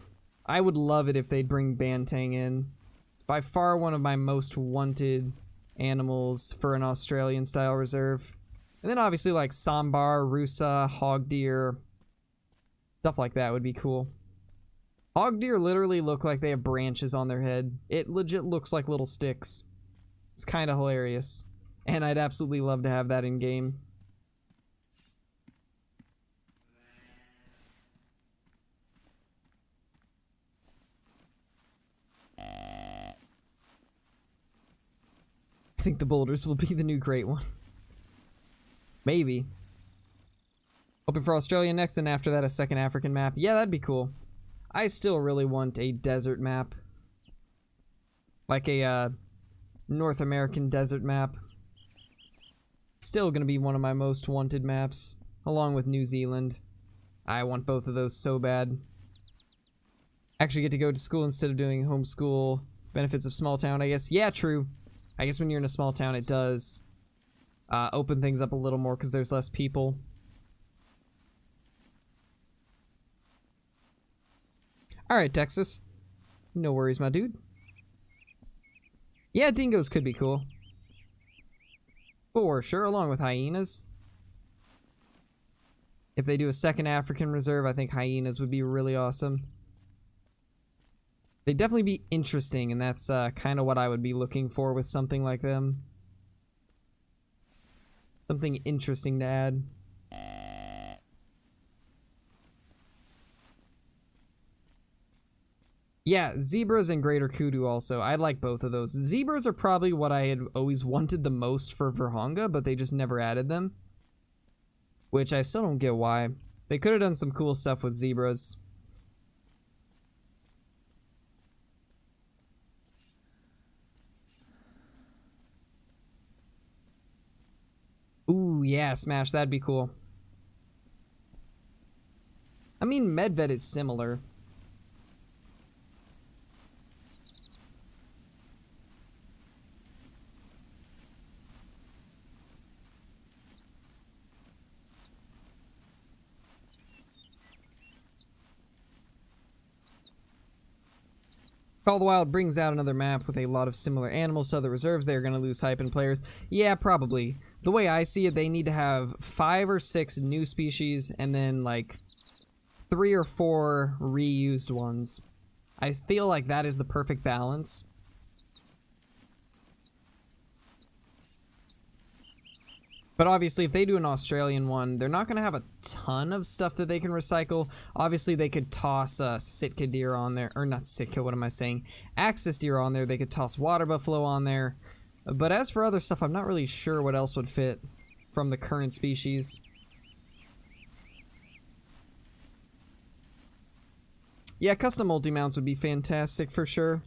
I would love it if they'd bring Bantang in. It's by far one of my most wanted animals for an Australian style reserve. And then obviously like Sambar, Rusa, hog deer, stuff like that would be cool. Hog deer literally look like they have branches on their head. It legit looks like little sticks. It's kind of hilarious. And I'd absolutely love to have that in game. I think the boulders will be the new great one. Maybe. Hoping for Australia next, and after that a second African map. Yeah, that'd be cool. I still really want a desert map. Like a North American desert map. Still gonna be one of my most wanted maps, along with New Zealand. I want both of those so bad. Actually get to go to school instead of doing homeschool. Benefits of small town, I guess. Yeah, true. I guess when you're in a small town it does open things up a little more because there's less people. Alright, Texas. No worries, my dude. Yeah, dingoes could be cool. For sure, along with hyenas. If they do a second African reserve, I think hyenas would be really awesome. They'd definitely be interesting, and that's kind of what I would be looking for with something like them. Something interesting to add. Yeah, zebras and greater kudu also. I like both of those. Zebras are probably what I had always wanted the most for Virhonga, but they just never added them. Which I still don't get why. They could have done some cool stuff with zebras. Ooh, yeah, Smash, that'd be cool. I mean, Medved is similar. Call of the Wild brings out another map with a lot of similar animals to other reserves. They're going to lose hype in players. Yeah, probably. The way I see it, they need to have 5 or 6 new species and then like 3 or 4 reused ones. I feel like that is the perfect balance. But obviously, if they do an Australian one, they're not going to have a ton of stuff that they can recycle. Obviously, they could toss Sitka deer on there. Or not Sitka, what am I saying? Axis deer on there. They could toss water buffalo on there. But as for other stuff, I'm not really sure what else would fit from the current species. Yeah, custom multi-mounts would be fantastic for sure.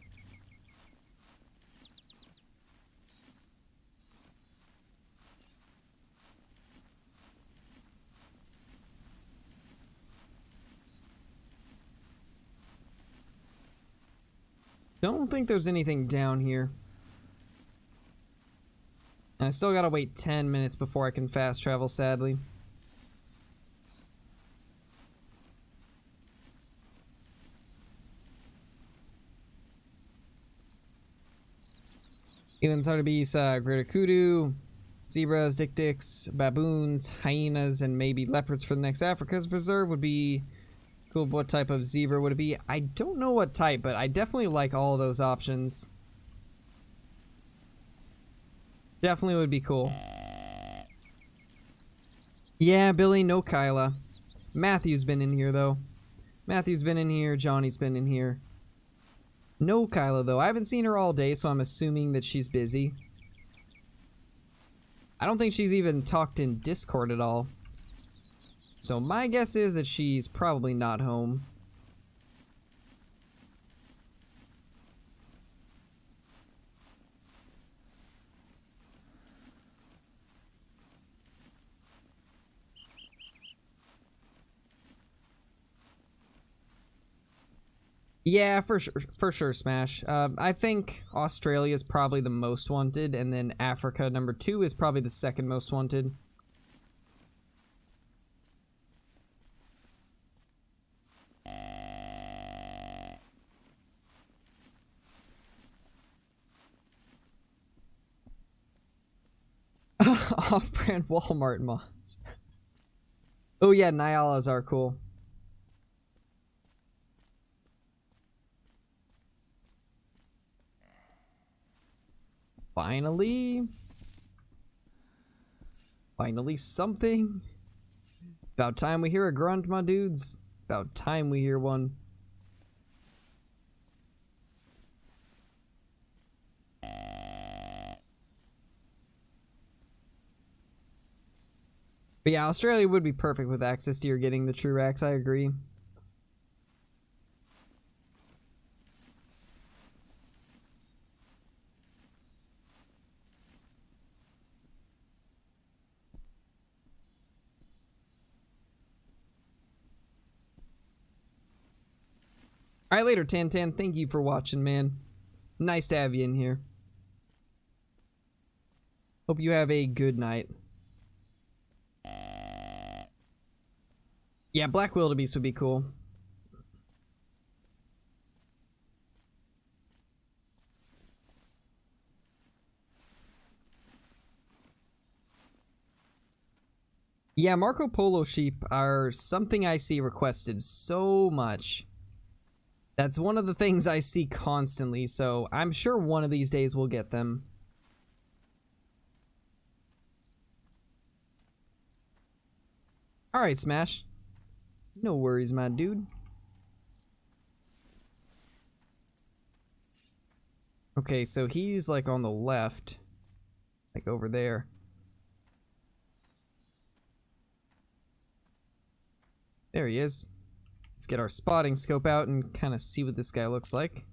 Don't think there's anything down here. And I still gotta wait 10 minutes before I can fast travel, sadly. Eland's hartebeest, greater kudu, zebras, dik-diks, baboons, hyenas, and maybe leopards for the next Africa's reserve would be cool. What type of zebra would it be? I don't know what type, but I definitely like all of those options. Definitely would be cool. Yeah, Billy, no Kyla. Matthew's been in here, though. Matthew's been in here, Johnny's been in here. No Kyla, though. I haven't seen her all day, so I'm assuming that she's busy. I don't think she's even talked in Discord at all. So my guess is that she's probably not home. Yeah, for sure, Smash. I think Australia is probably the most wanted, and then Africa, number 2, is probably the second most wanted. Off-brand Walmart mods. Oh yeah, Nyalas are cool. Finally. Finally something. About time we hear a grunt, my dudes. About time we hear one. But yeah, Australia would be perfect with access to your getting the true racks, I agree. Alright, later, Tantan. Thank you for watching, man. Nice to have you in here. Hope you have a good night. Yeah, Black Wildebeest would be cool. Yeah, Marco Polo sheep are something I see requested so much. That's one of the things I see constantly, so I'm sure one of these days we'll get them. Alright, Smash. No worries, my dude. Okay, so he's like on the left. Like over there. There he is. Let's get our spotting scope out and kind of see what this guy looks like.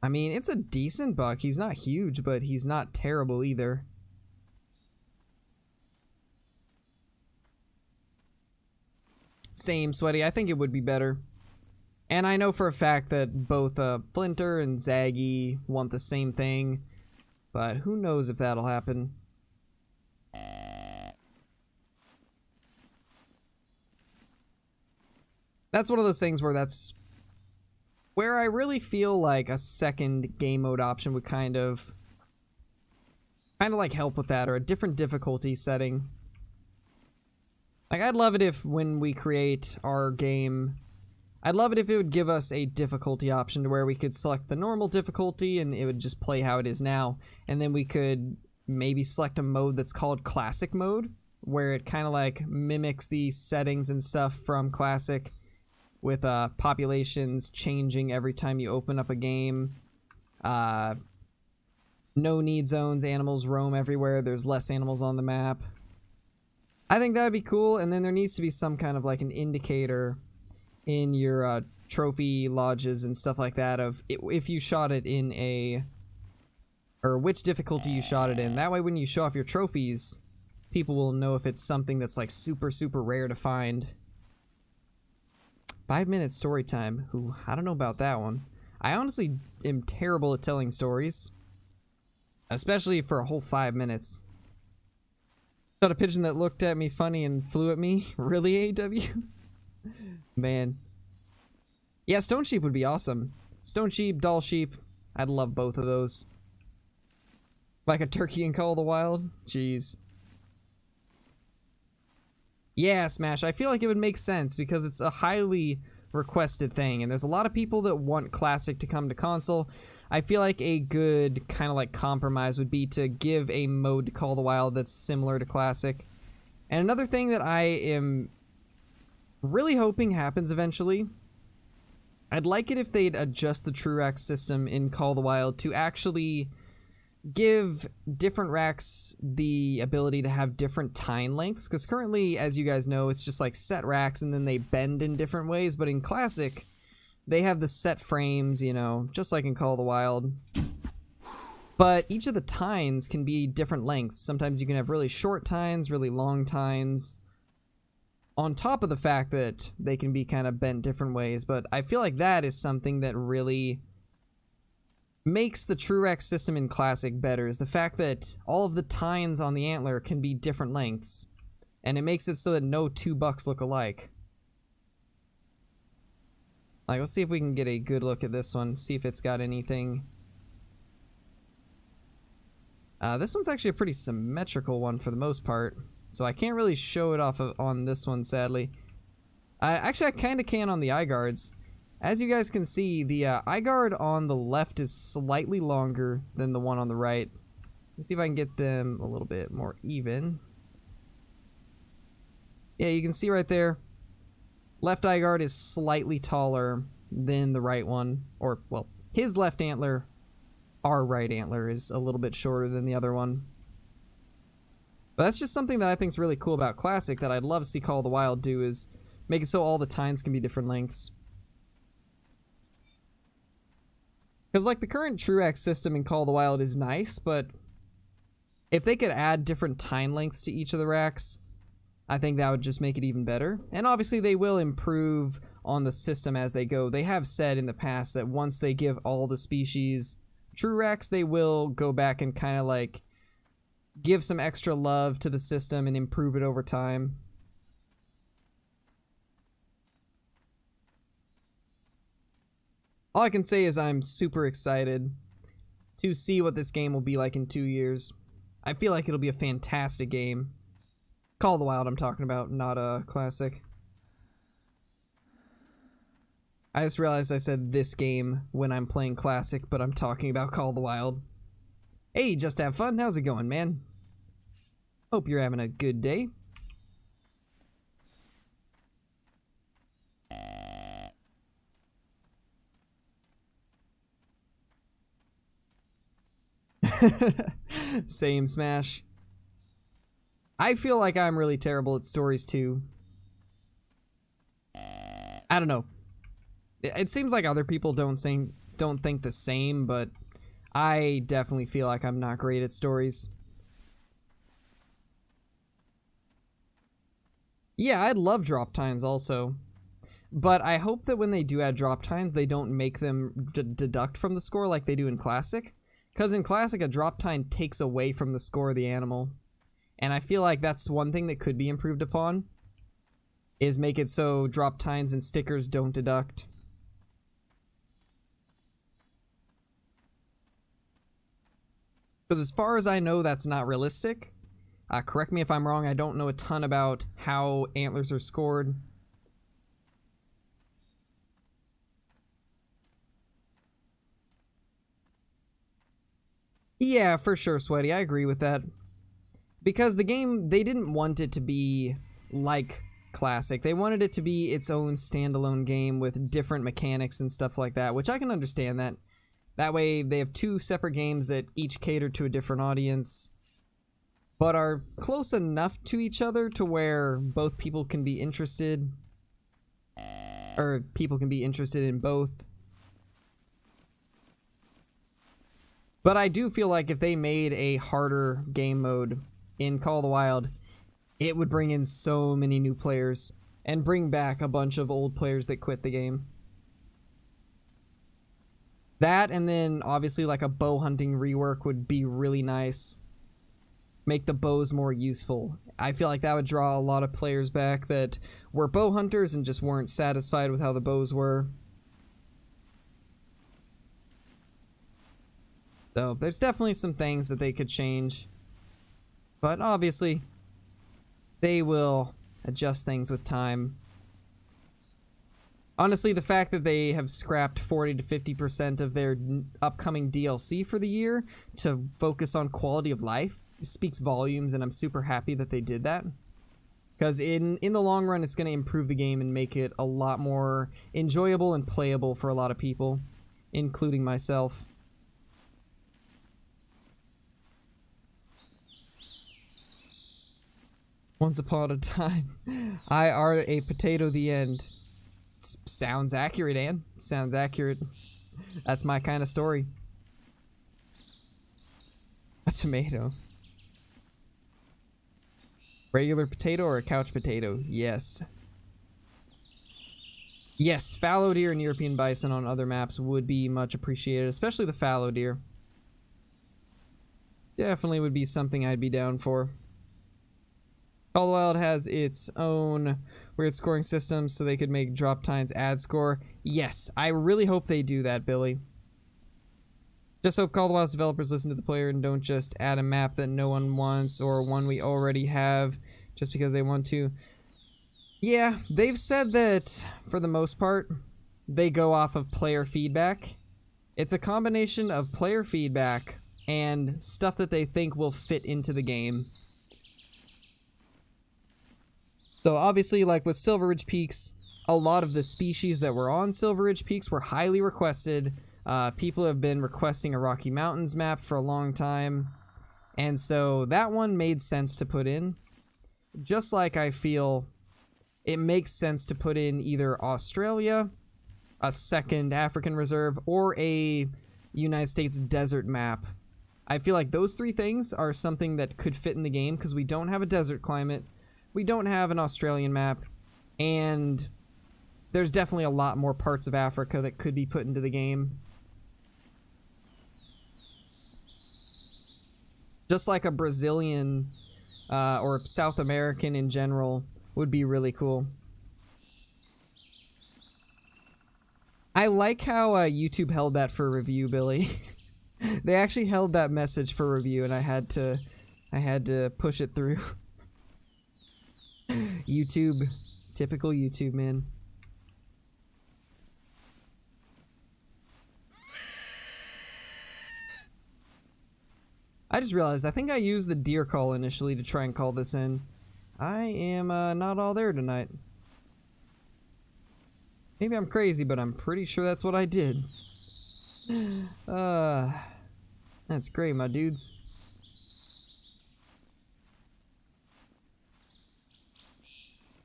I mean, it's a decent buck. He's not huge, but he's not terrible either. Same, Sweaty. I think it would be better. And I know for a fact that both Flinter and Zaggy want the same thing, but who knows if that'll happen. That's one of those things where that's where I really feel like a second game mode option would kind of like help with that, or a different difficulty setting. Like, I'd love it if when we create our game, I'd love it if it would give us a difficulty option to where we could select the normal difficulty and it would just play how it is now, and then we could maybe select a mode that's called Classic mode, where it kind of like mimics the settings and stuff from Classic, with populations changing every time you open up a game. No need zones, animals roam everywhere, there's less animals on the map. I think that would be cool, and then there needs to be some kind of like an indicator in your trophy lodges and stuff like that of if you shot it in a... or which difficulty you shot it in. That way when you show off your trophies, people will know if it's something that's like super, super rare to find. 5-minute story time. Ooh, I don't know about that one. I honestly am terrible at telling stories. Especially for a whole 5 minutes. Shot a pigeon that looked at me funny and flew at me. Really, AW? Man. Yeah, stone sheep would be awesome. Stone sheep, doll sheep. I'd love both of those. Like a turkey in Call of the Wild? Jeez. Yeah, Smash, I feel like it would make sense because it's a highly requested thing, and there's a lot of people that want Classic to come to console. I feel like a good kind of like compromise would be to give a mode to Call of the Wild that's similar to Classic. And another thing that I am really hoping happens eventually, I'd like it if they'd adjust the True Rack system in Call of the Wild to actually give different racks the ability to have different tine lengths, because currently, as you guys know, it's just like set racks and then they bend in different ways, but in Classic, they have the set frames, you know, just like in Call of the Wild. But each of the tines can be different lengths. Sometimes you can have really short tines, really long tines, on top of the fact that they can be kind of bent different ways. But I feel like that is something that really makes the True Rack system in Classic better, is the fact that all of the tines on the antler can be different lengths. And it makes it so that no two bucks look alike. Like, let's see if we can get a good look at this one, see if it's got anything. This one's actually a pretty symmetrical one for the most part, so I can't really show it off on this one, sadly. Actually, I kind of can on the eye guards. As you guys can see, the eye guard on the left is slightly longer than the one on the right. Let's see if I can get them a little bit more even. Yeah, you can see right there, left eye guard is slightly taller than the right one. Or, well, his left antler, our right antler, is a little bit shorter than the other one. But that's just something that I think is really cool about Classic that I'd love to see Call of the Wild do, is make it so all the tines can be different lengths. Because, like, the current Truax system in Call of the Wild is nice, but if they could add different tine lengths to each of the racks, I think that would just make it even better. And obviously they will improve on the system as they go. They have said in the past that once they give all the species true racks, they will go back and kind of like give some extra love to the system and improve it over time. All I can say is I'm super excited to see what this game will be like in 2 years. I feel like it'll be a fantastic game. Call of the Wild I'm talking about, not a Classic. I just realized I said this game when I'm playing Classic, but I'm talking about Call of the Wild. Hey, Just Have Fun, how's it going, man? Hope you're having a good day. Same, Smash. I feel like I'm really terrible at stories too. I don't know. It seems like other people don't think the same, but I definitely feel like I'm not great at stories. Yeah, I'd love drop times also. But I hope that when they do add drop times, they don't make them deduct from the score like they do in Classic. Because in Classic, a drop time takes away from the score of the animal. And I feel like that's one thing that could be improved upon, is make it so drop tines and stickers don't deduct. Because as far as I know, that's not realistic. Correct me if I'm wrong, I don't know a ton about how antlers are scored. Yeah, for sure, Sweaty, I agree with that. Because the game, they didn't want it to be like Classic. They wanted it to be its own standalone game with different mechanics and stuff like that, which I can understand that. That way, they have two separate games that each cater to a different audience, but are close enough to each other to where both people can be interested, or people can be interested in both. But I do feel like if they made a harder game mode in Call of the Wild, it would bring in so many new players and bring back a bunch of old players that quit the game. That, and then obviously like a bow hunting rework would be really nice. Make the bows more useful. I feel like that would draw a lot of players back that were bow hunters and just weren't satisfied with how the bows were. So there's definitely some things that they could change. But obviously, they will adjust things with time. Honestly, the fact that they have scrapped 40 to 50% of their upcoming DLC for the year to focus on quality of life speaks volumes, and I'm super happy that they did that. Because in the long run, it's going to improve the game and make it a lot more enjoyable and playable for a lot of people, including myself. Once upon a time, I are a potato the end. Sounds accurate, Ann. Sounds accurate. That's my kind of story. A tomato. Regular potato or a couch potato? Yes. Yes, fallow deer and European bison on other maps would be much appreciated, especially the fallow deer. Definitely would be something I'd be down for. Call of the Wild has its own weird scoring system, so they could make drop tines add score. Yes, I really hope they do that, Billy. Just hope Call of the Wild's developers listen to the player and don't just add a map that no one wants or one we already have just because they want to. Yeah, they've said that, for the most part, they go off of player feedback. It's a combination of player feedback and stuff that they think will fit into the game. So obviously, like with Silver Ridge Peaks, a lot of the species that were on Silver Ridge Peaks were highly requested. People have been requesting a Rocky Mountains map for a long time, and so that one made sense to put in. Just like I feel it makes sense to put in either Australia, a second African reserve, or a United States desert map. I feel like those three things are something that could fit in the game because we don't have a desert climate, we don't have an Australian map, and there's definitely a lot more parts of Africa that could be put into the game. Just like a Brazilian or South American in general would be really cool. I like how YouTube held that for review, Billy. They actually held that message for review, and I had to push it through. YouTube, typical YouTube, man. I just realized I think I used the deer call initially to try and call this in. I am not all there tonight. Maybe I'm crazy, but I'm pretty sure that's what I did. That's great, my dudes.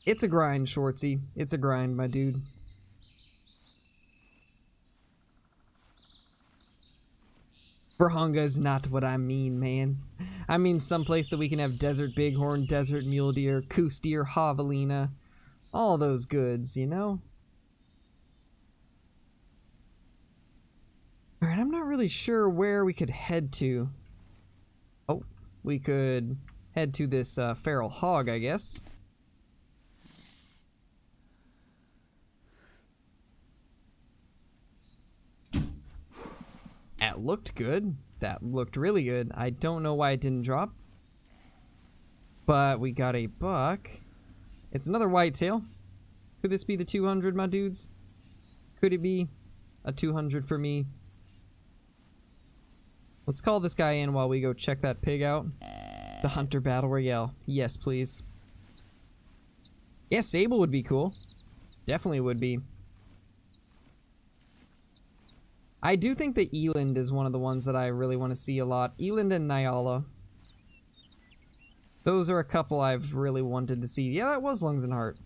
It's a grind, Schwartzy. It's a grind, my dude. Vurhonga is not what I mean, man. I mean someplace that we can have desert bighorn, desert mule deer, coos deer, javelina, all those goods, you know? Alright, I'm not really sure where we could head to. Oh, we could head to this feral hog, I guess. That looked good. That looked really good. I don't know why it didn't drop. But we got a buck. It's another whitetail. Could this be the 200, my dudes? Could it be a 200 for me? Let's call this guy in while we go check that pig out. The Hunter Battle Royale. Yes, please. Yeah, Sable would be cool. Definitely would be. I do think that Eland is one of the ones that I really want to see a lot. Eland and Nyala. Those are a couple I've really wanted to see. Yeah, that was Lungs and Heart.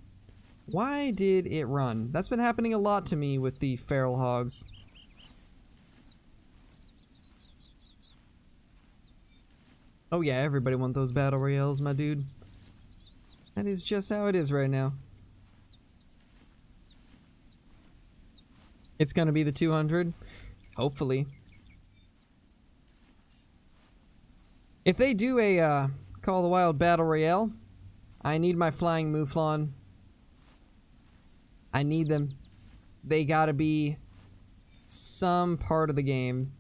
Why did it run? That's been happening a lot to me with the feral hogs. Oh yeah, everybody wants those battle royales, my dude. That is just how it is right now. It's gonna be the 200. Hopefully. If they do a Call of the Wild Battle Royale, I need my Flying Mouflon. I need them. They gotta be some part of the game.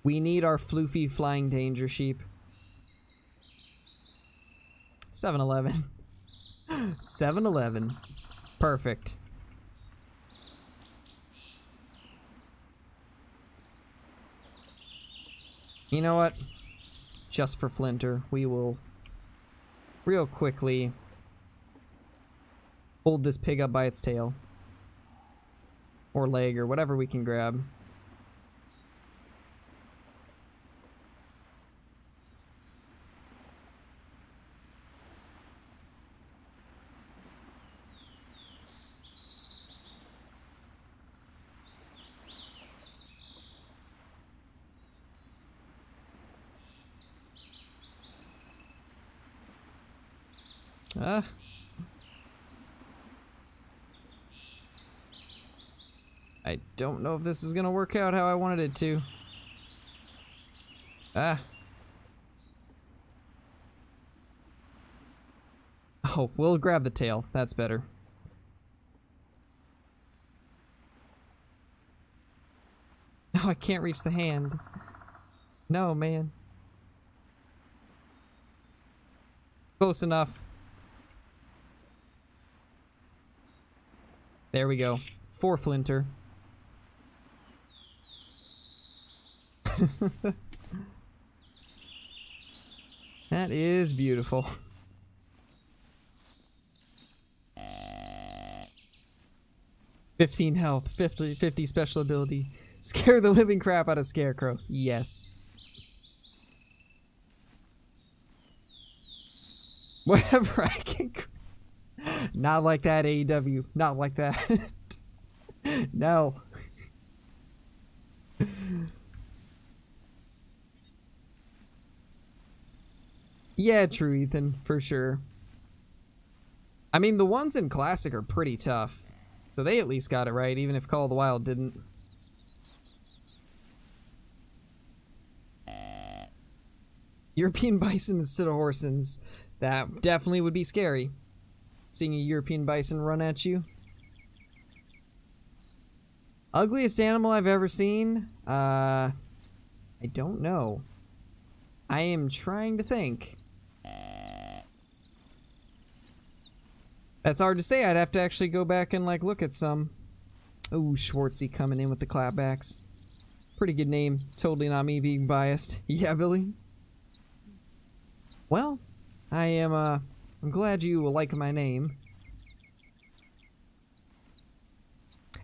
We need our floofy Flying Danger Sheep. 7-Eleven. 7-Eleven. Perfect. You know what? Just for Flinter, we will real quickly hold this pig up by its tail. Or leg, or whatever we can grab. I don't know if this is gonna work out how I wanted it to. Oh, we'll grab the tail. That's better. No, I can't reach the hand. No, man. Close enough. There we go. 4 Flinter. That is beautiful. $15 health, 50 special ability. Scare the living crap out of Scarecrow. Yes. Whatever I can. Not like that, AEW. Not like that. No. Yeah, true, Ethan, for sure. I mean, the ones in Classic are pretty tough. So they at least got it right, even if Call of the Wild didn't. European bison instead of horsens. That definitely would be scary. Seeing a European bison run at you. Ugliest animal I've ever seen? I don't know. I am trying to think. That's hard to say. I'd have to actually go back and like look at some. Ooh, Schwartzy coming in with the clapbacks. Pretty good name. Totally not me being biased. Yeah, Billy? Well, I'm glad you like my name.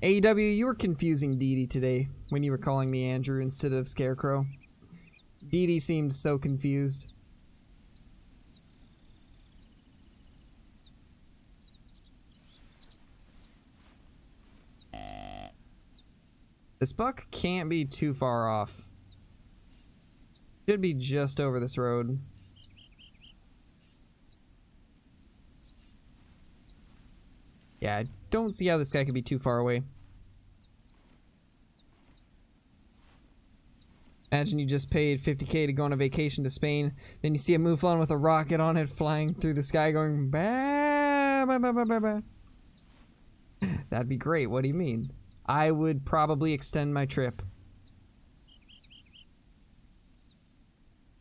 AEW, you were confusing Dee Dee today when you were calling me Andrew instead of Scarecrow. Dee Dee seemed so confused. This buck can't be too far off. Should be just over this road. Yeah, I don't see how this guy could be too far away. Imagine you just paid $50K to go on a vacation to Spain, then you see a Mouflon with a rocket on it flying through the sky going bah, bah, bah, bah, bah, bah. That'd be great. What do you mean? I would probably extend my trip.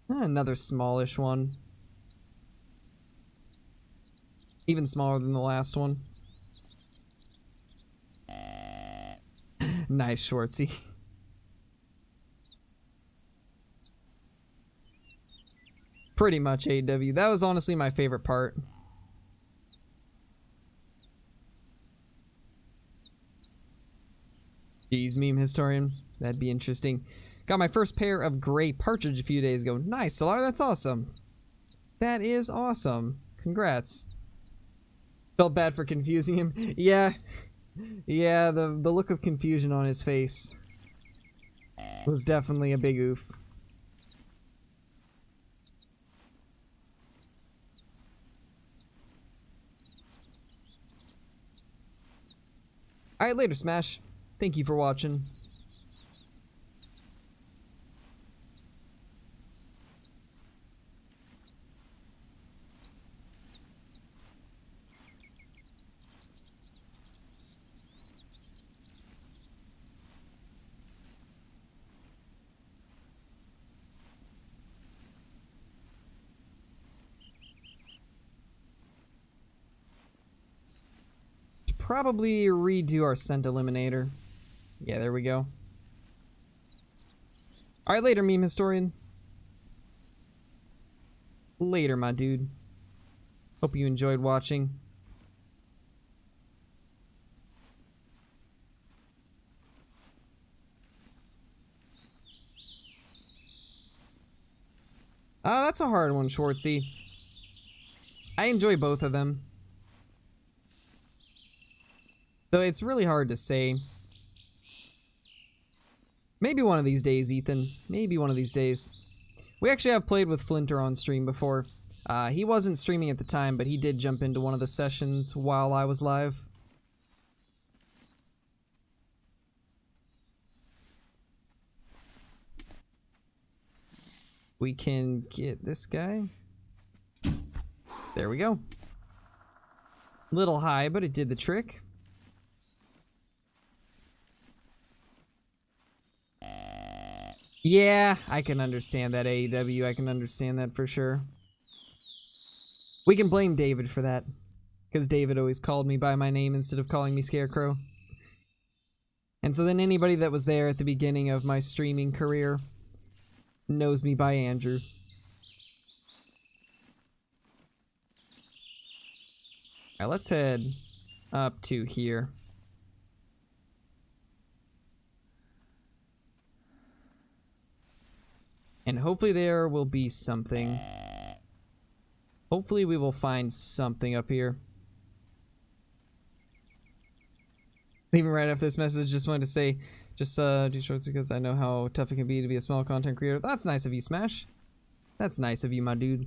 Another smallish one. Even smaller than the last one. Nice, Schwartzy. Pretty much AW. That was honestly my favorite part. Jeez, meme historian. That'd be interesting. Got my first pair of gray partridge a few days ago. Nice, Solar, that's awesome. That is awesome. Congrats. Felt bad for confusing him. Yeah. Yeah, the look of confusion on his face was definitely a big oof. Alright, later, Smash. Thank you for watching. Probably redo our scent eliminator. Yeah, there we go. Alright, later, meme historian. Later, my dude. Hope you enjoyed watching. Oh, that's a hard one, Schwartzy. I enjoy both of them. Though it's really hard to say. Maybe one of these days, Ethan. Maybe one of these days. We actually have played with Flinter on stream before. He wasn't streaming at the time, but he did jump into one of the sessions while I was live. We can get this guy. There we go. Little high, but it did the trick. Yeah, I can understand that, AEW. I can understand that for sure. We can blame David for that, because David always called me by my name instead of calling me Scarecrow. And so then anybody that was there at the beginning of my streaming career knows me by Andrew. Alright, let's head up to here. And hopefully there will be something. Hopefully we will find something up here. Even right after this message, just wanted to say, just do shorts because I know how tough it can be to be a small content creator. That's nice of you, Smash. That's nice of you, my dude.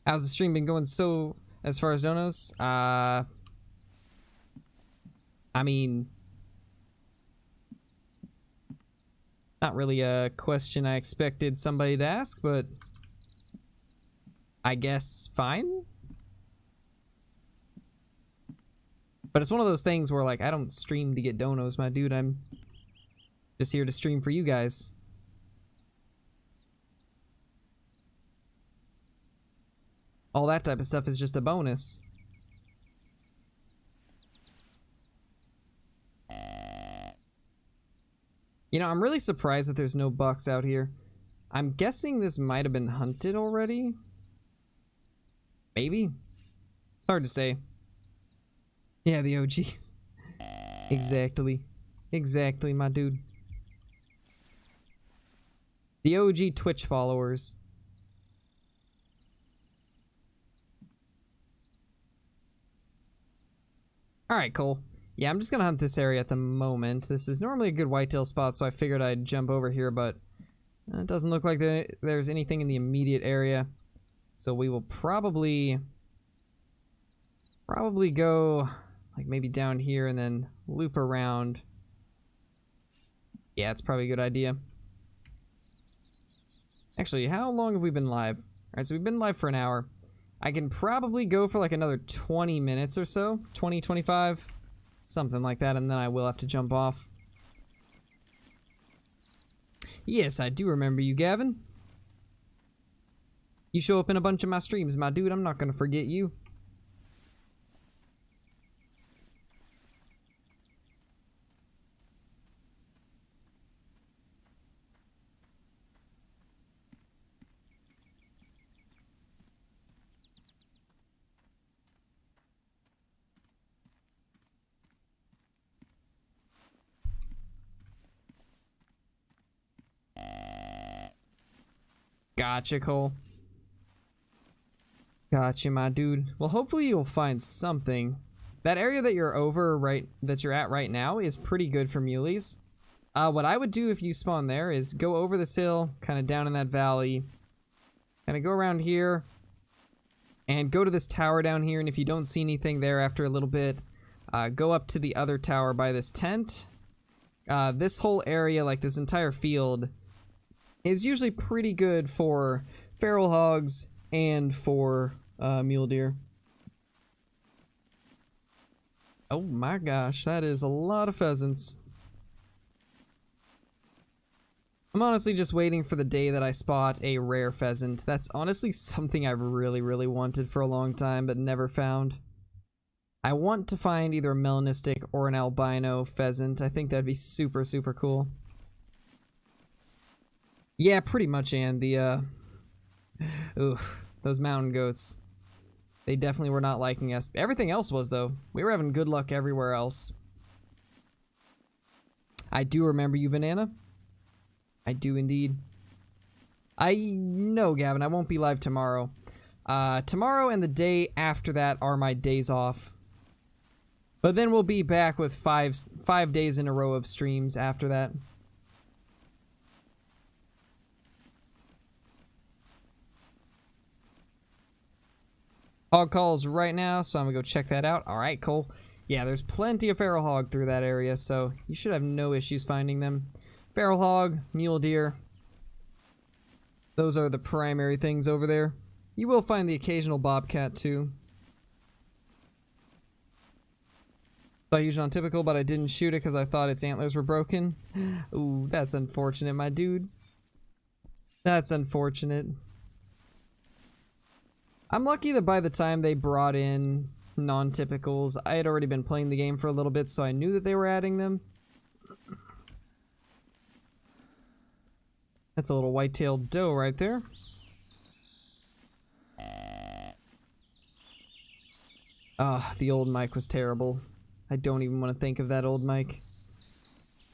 How's the stream been going so as far as donos? I mean, not really a question I expected somebody to ask, but I guess fine. But it's one of those things where, like, I don't stream to get donos, my dude. I'm just here to stream for you guys. All that type of stuff is just a bonus. You know, I'm really surprised that there's no bucks out here. I'm guessing this might have been hunted already. Maybe? It's hard to say. Yeah, the OGs. Exactly. Exactly, my dude. The OG Twitch followers. Alright, Cole. Yeah, I'm just gonna hunt this area at the moment. This is normally a good whitetail spot, so I figured I'd jump over here, but it doesn't look like there's anything in the immediate area. So we will probably go like maybe down here and then loop around. Yeah, it's probably a good idea. Actually, how long have we been live? Alright, so we've been live for an hour. I can probably go for like another 20 minutes or so. 20, 25. Something like that, and then I will have to jump off. Yes, I do remember you, Gavin. You show up in a bunch of my streams, my dude. I'm not gonna forget you. Gotcha, Cole. Gotcha, my dude. Well, hopefully you'll find something. That area that you're at right now is pretty good for muleys. What I would do if you spawn there is go over this hill, kind of down in that valley, kind of go around here, and go to this tower down here, and if you don't see anything there after a little bit, go up to the other tower by this tent. This whole area, like this entire field, is usually pretty good for feral hogs and for mule deer. Oh my gosh, that is a lot of pheasants. I'm honestly just waiting for the day that I spot a rare pheasant. That's honestly something I've really, really wanted for a long time, but never found. I want to find either a melanistic or an albino pheasant. I think that'd be super, super cool. Yeah, pretty much, and the, oof, those mountain goats. They definitely were not liking us. Everything else was, though. We were having good luck everywhere else. I do remember you, Banana. I do indeed. I know, Gavin, I won't be live tomorrow. Tomorrow and the day after that are my days off. But then we'll be back with five days in a row of streams after that. Hog calls right now, so I'm gonna go check that out. Alright, Cole. Yeah, there's plenty of feral hog through that area, so you should have no issues finding them. Feral hog, mule deer. Those are the primary things over there. You will find the occasional bobcat too. Saw a huge non-typical, but I didn't shoot it because I thought its antlers were broken. Ooh, that's unfortunate, my dude. That's unfortunate. I'm lucky that by the time they brought in non-typicals, I had already been playing the game for a little bit, so I knew that they were adding them. That's a little white-tailed doe right there. Ah, the old mic was terrible. I don't even want to think of that old mic.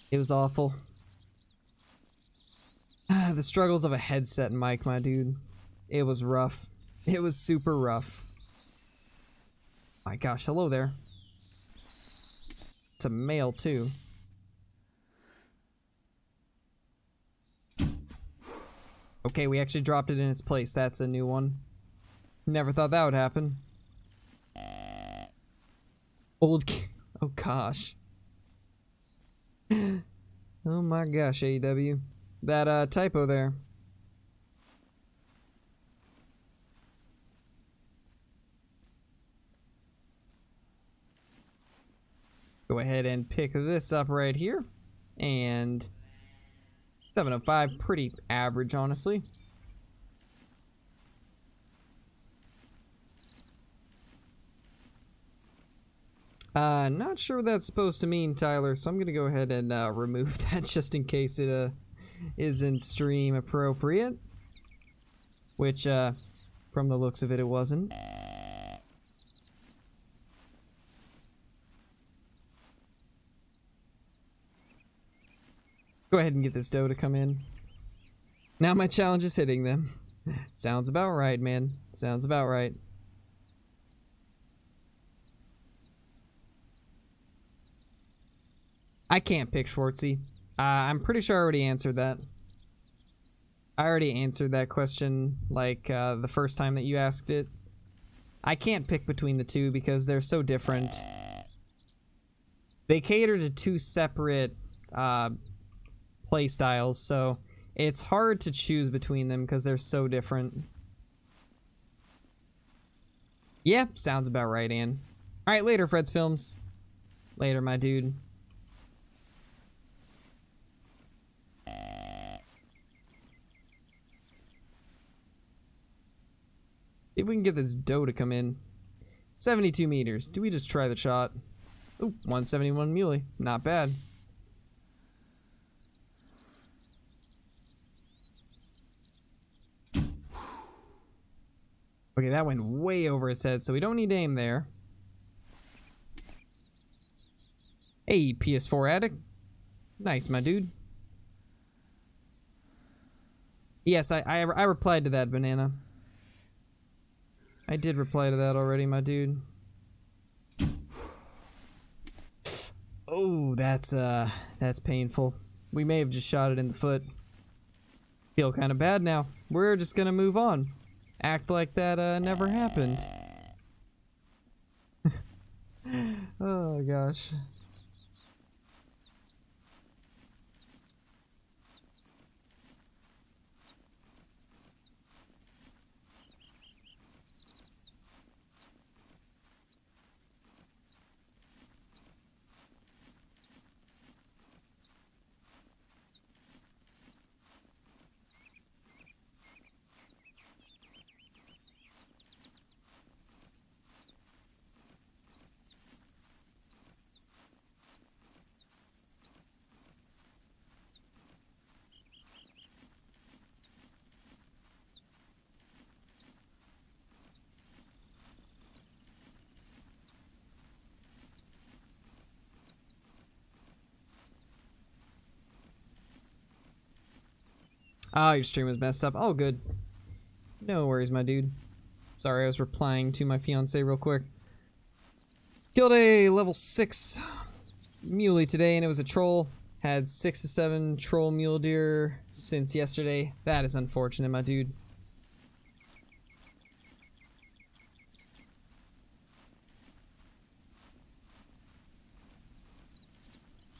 It was awful. The struggles of a headset mic, my dude. It was rough. It was super rough. My gosh, hello there. It's a male too. Okay, we actually dropped it in its place. That's a new one. Never thought that would happen. Oh gosh. Oh my gosh, AEW. That typo there. Go ahead and pick this up right here. And 705, pretty average, honestly. Not sure what that's supposed to mean, Tyler, so I'm gonna go ahead and remove that just in case it isn't stream appropriate. Which, from the looks of it, it wasn't. Go ahead and get this doe to come in. Now my challenge is hitting them. Sounds about right, man. Sounds about right. I can't pick Schwartzy. I'm pretty sure I already answered that. I already answered that question, like, the first time that you asked it. I can't pick between the two because they're so different. They cater to two separate, play styles, so it's hard to choose between them because they're so different. Yep, sounds about right, Ann. Alright, later, Fred's Films. Later, my dude. If we can get this doe to come in. 72 meters. Do we just try the shot? Ooh, 171 muley. Not bad. Okay, that went way over his head, so we don't need to aim there. Hey, PS4 addict. Nice, my dude. Yes, I replied to that, Banana. I did reply to that already, my dude. Oh, that's painful. We may have just shot it in the foot. Feel kind of bad now. We're just gonna move on. Act like that never happened. Oh gosh. Oh, your stream was messed up. Oh, good. No worries, my dude. Sorry, I was replying to my fiance real quick. Killed a level 6 muley today, and it was a troll. Had 6 to 7 troll mule deer since yesterday. That is unfortunate, my dude.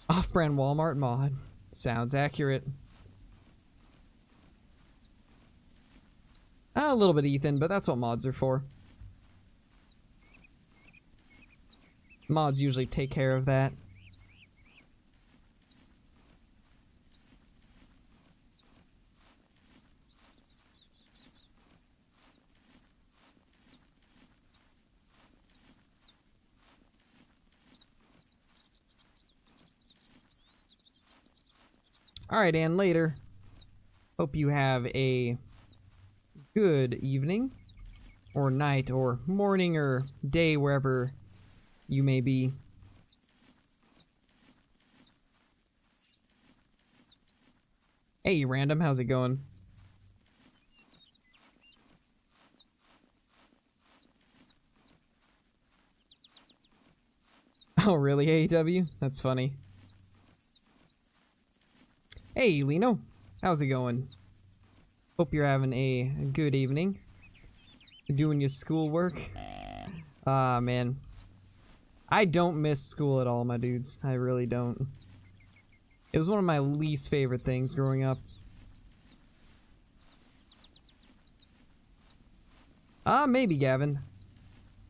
Off-brand Walmart mod. Sounds accurate. A little bit Ethan, but that's what mods are for. Mods usually take care of that. Alright, and later. Hope you have a good evening, or night, or morning, or day, wherever you may be. Hey, random, how's it going? Oh, really, AEW? That's funny. Hey, Lino. How's it going? Hope you're having a good evening. Doing your schoolwork. Ah, man. I don't miss school at all, my dudes. I really don't. It was one of my least favorite things growing up. Maybe, Gavin.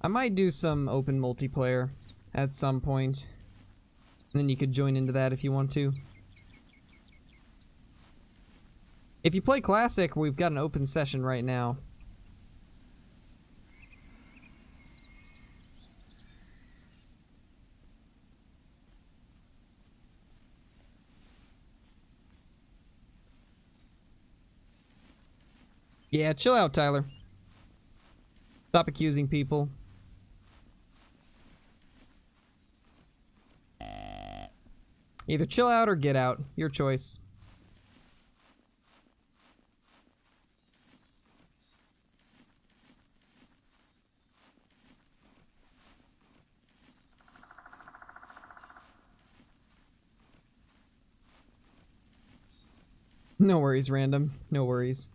I might do some open multiplayer at some point. And then you could join into that if you want to. If you play Classic, we've got an open session right now. Yeah, chill out, Tyler. Stop accusing people. Either chill out or get out. Your choice. No worries, random. No worries.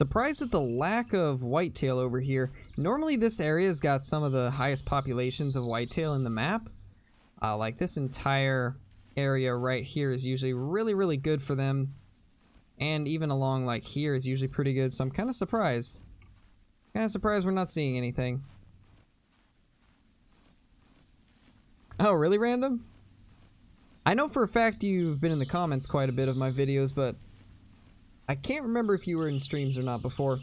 Surprised at the lack of whitetail over here. Normally this area's got some of the highest populations of whitetail in the map. Like this entire area right here is usually really good for them. And even along like here is usually pretty good, so I'm kind of surprised. Kind of surprised we're not seeing anything. Oh, really, random? I know for a fact you've been in the comments quite a bit of my videos, but I can't remember if you were in streams or not before.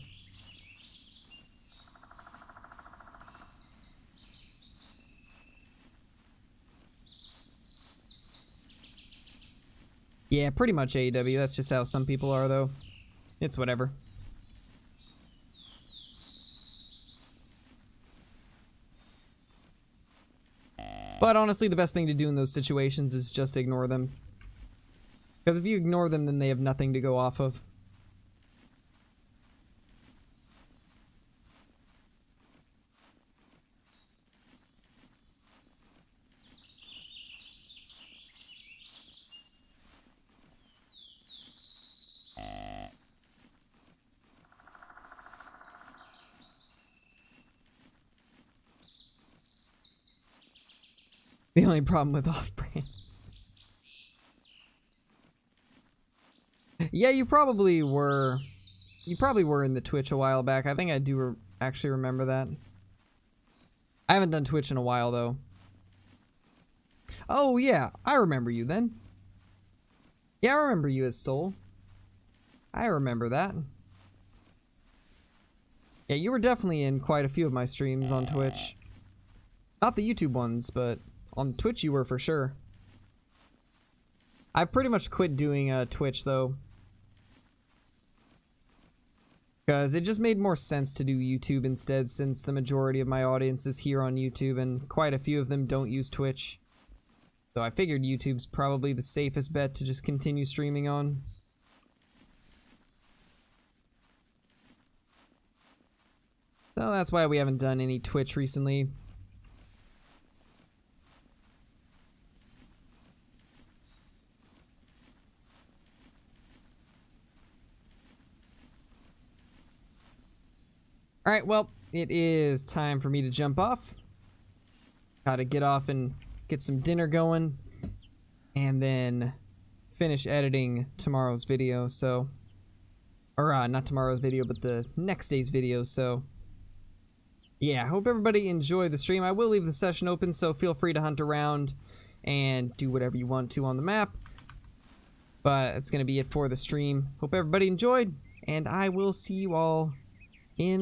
Yeah, pretty much AEW. That's just how some people are, though. It's whatever. But honestly, the best thing to do in those situations is just ignore them. Because if you ignore them, then they have nothing to go off of. The only problem with off-brand. Yeah, you probably were. You probably were in the Twitch a while back. I think I do actually remember that. I haven't done Twitch in a while, though. Oh, yeah. I remember you then. Yeah, I remember you as Soul. I remember that. Yeah, you were definitely in quite a few of my streams on Twitch. Not the YouTube ones, but on Twitch you were for sure. I pretty much quit doing Twitch, though. Because it just made more sense to do YouTube instead, since the majority of my audience is here on YouTube, and quite a few of them don't use Twitch. So I figured YouTube's probably the safest bet to just continue streaming on. So that's why we haven't done any Twitch recently. Alright, well, it is time for me to jump off. Gotta get off and get some dinner going. And then finish editing tomorrow's video, so... Or, not tomorrow's video, but the next day's video, so... Yeah, I hope everybody enjoyed the stream. I will leave the session open, so feel free to hunt around and do whatever you want to on the map. But that's gonna be it for the stream. Hope everybody enjoyed, and I will see you all in